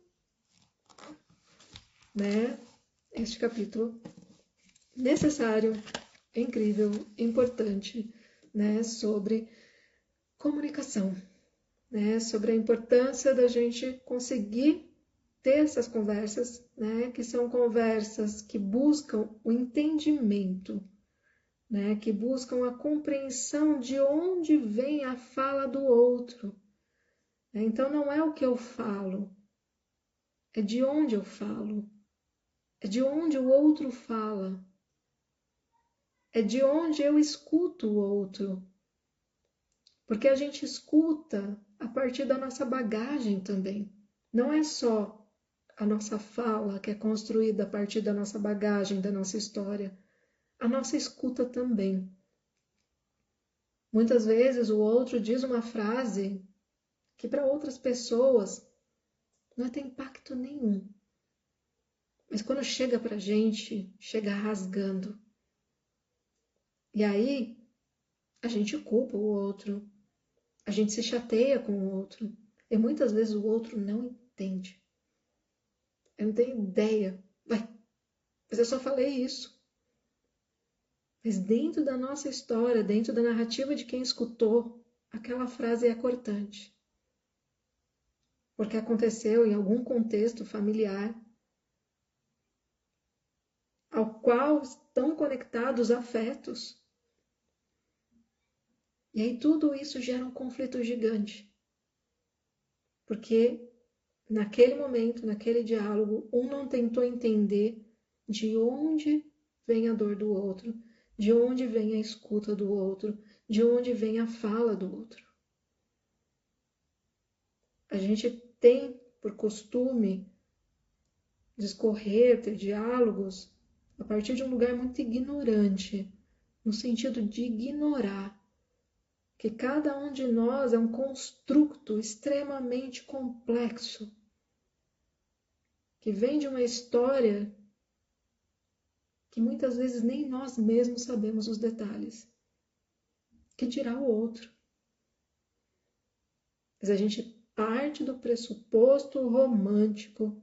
né, este capítulo necessário, incrível, importante, né, sobre comunicação, né, sobre a importância da gente conseguir ter essas conversas, né, que são conversas que buscam o entendimento, né, que buscam a compreensão de onde vem a fala do outro. Então não é o que eu falo, é de onde eu falo, é de onde o outro fala, é de onde eu escuto o outro. Porque a gente escuta a partir da nossa bagagem também. Não é só a nossa fala que é construída a partir da nossa bagagem, da nossa história. A nossa escuta também. Muitas vezes o outro diz uma frase que para outras pessoas não tem impacto nenhum. Mas quando chega para a gente, chega rasgando. E aí a gente culpa o outro, a gente se chateia com o outro. E muitas vezes o outro não entende. Eu não tenho ideia. Mas eu só falei isso. Mas dentro da nossa história, dentro da narrativa de quem escutou, aquela frase é cortante. Porque aconteceu em algum contexto familiar ao qual estão conectados afetos. E aí tudo isso gera um conflito gigante. Porque naquele momento, naquele diálogo, um não tentou entender de onde vem a dor do outro, de onde vem a escuta do outro, de onde vem a fala do outro. A gente tem por costume discorrer, ter diálogos a partir de um lugar muito ignorante, no sentido de ignorar que cada um de nós é um construto extremamente complexo, que vem de uma história que muitas vezes nem nós mesmos sabemos os detalhes. Que dirá o outro? Mas a gente parte do pressuposto romântico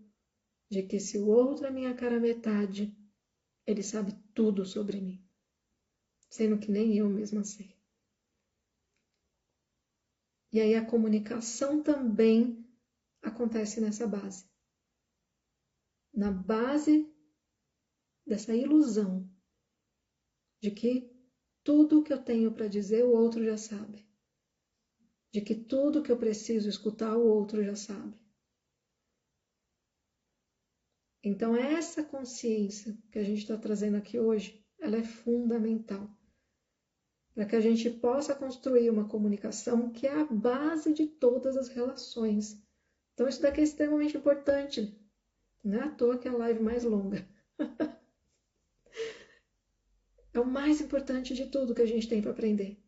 de que se o outro é minha cara metade, ele sabe tudo sobre mim, sendo que nem eu mesma sei. E aí a comunicação também acontece nessa base. Na base dessa ilusão de que tudo que eu tenho para dizer o outro já sabe. De que tudo que eu preciso escutar o outro já sabe. Então essa consciência que a gente está trazendo aqui hoje, ela é fundamental para que a gente possa construir uma comunicação que é a base de todas as relações. Então isso daqui é extremamente importante. Não é à toa que é a live mais longa. É o mais importante de tudo que a gente tem para aprender.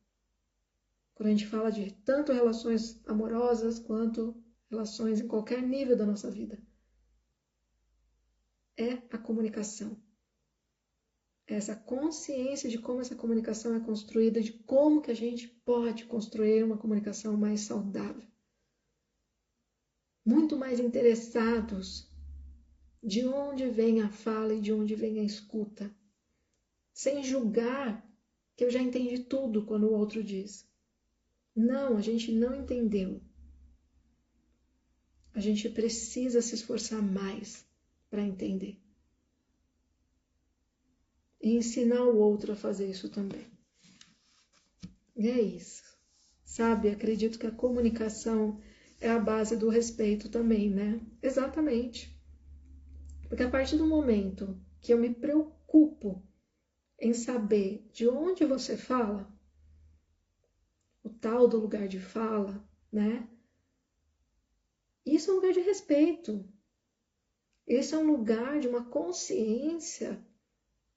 Quando a gente fala de tanto relações amorosas quanto relações em qualquer nível da nossa vida. É a comunicação. É essa consciência de como essa comunicação é construída, de como que a gente pode construir uma comunicação mais saudável. Muito mais interessados de onde vem a fala e de onde vem a escuta. Sem julgar que eu já entendi tudo quando o outro diz. Não, a gente não entendeu. A gente precisa se esforçar mais para entender. E ensinar o outro a fazer isso também. E é isso. Sabe, acredito que a comunicação é a base do respeito também, né? Exatamente. Porque a partir do momento que eu me preocupo em saber de onde você fala, o tal do lugar de fala, né? Isso é um lugar de respeito. Esse é um lugar de uma consciência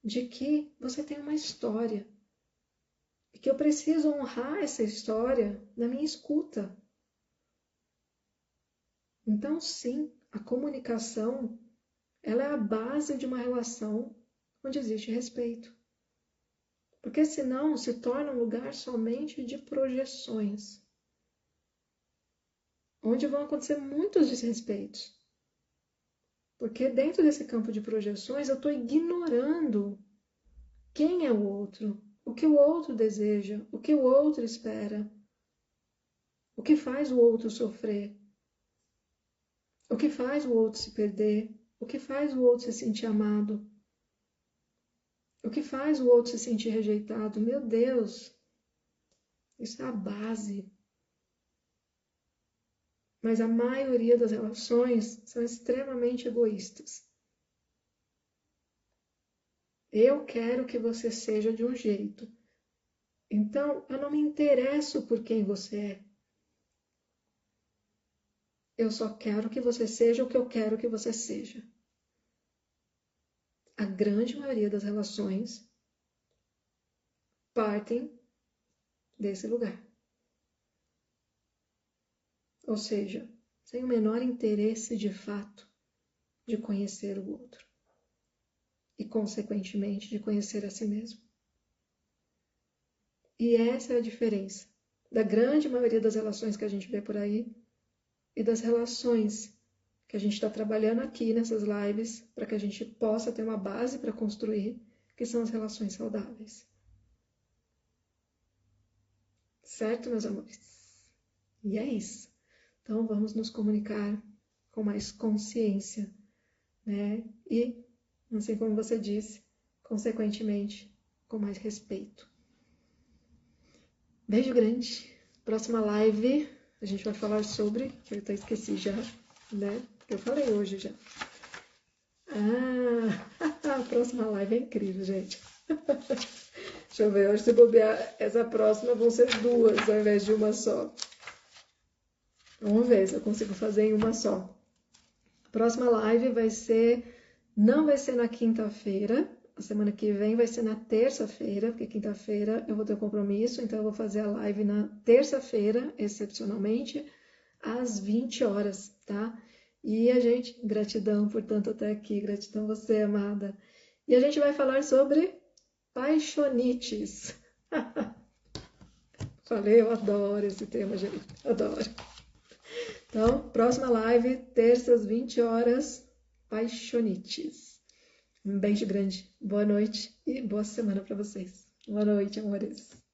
de que você tem uma história. E que eu preciso honrar essa história na minha escuta. Então, sim, a comunicação, ela é a base de uma relação onde existe respeito. Porque senão se torna um lugar somente de projeções, onde vão acontecer muitos desrespeitos. Porque dentro desse campo de projeções eu estou ignorando quem é o outro, o que o outro deseja, o que o outro espera, o que faz o outro sofrer, o que faz o outro se perder, o que faz o outro se sentir amado, o que faz o outro se sentir rejeitado. Meu Deus, isso é a base. Mas a maioria das relações são extremamente egoístas. Eu quero que você seja de um jeito. Então, eu não me interesso por quem você é. Eu só quero que você seja o que eu quero que você seja. A grande maioria das relações partem desse lugar. Ou seja, sem o menor interesse de fato de conhecer o outro. E, consequentemente, de conhecer a si mesmo. E essa é a diferença da grande maioria das relações que a gente vê por aí e das relações que a gente está trabalhando aqui nessas lives para que a gente possa ter uma base para construir, que são as relações saudáveis. Certo, meus amores? E é isso. Então, vamos nos comunicar com mais consciência, né? E, assim como você disse, consequentemente, com mais respeito. Beijo grande. Próxima live, a gente vai falar sobre, que eu até esqueci já, né? Que eu falei hoje já. A próxima live é incrível, gente. Deixa eu ver, hoje se bobear, essa próxima vão ser duas ao invés de uma só. Vamos ver se eu consigo fazer em uma só. A próxima live não vai ser na quinta-feira, a semana que vem vai ser na terça-feira, porque quinta-feira eu vou ter um compromisso, então eu vou fazer a live na terça-feira, excepcionalmente, às 20 horas, tá? E a gente, gratidão por tanto até aqui, gratidão a você, amada. E a gente vai falar sobre paixonites. Falei, eu adoro esse tema, gente, adoro. Então, próxima live, terças, 20 horas, paixonites. Um beijo grande, boa noite e boa semana para vocês. Boa noite, amores.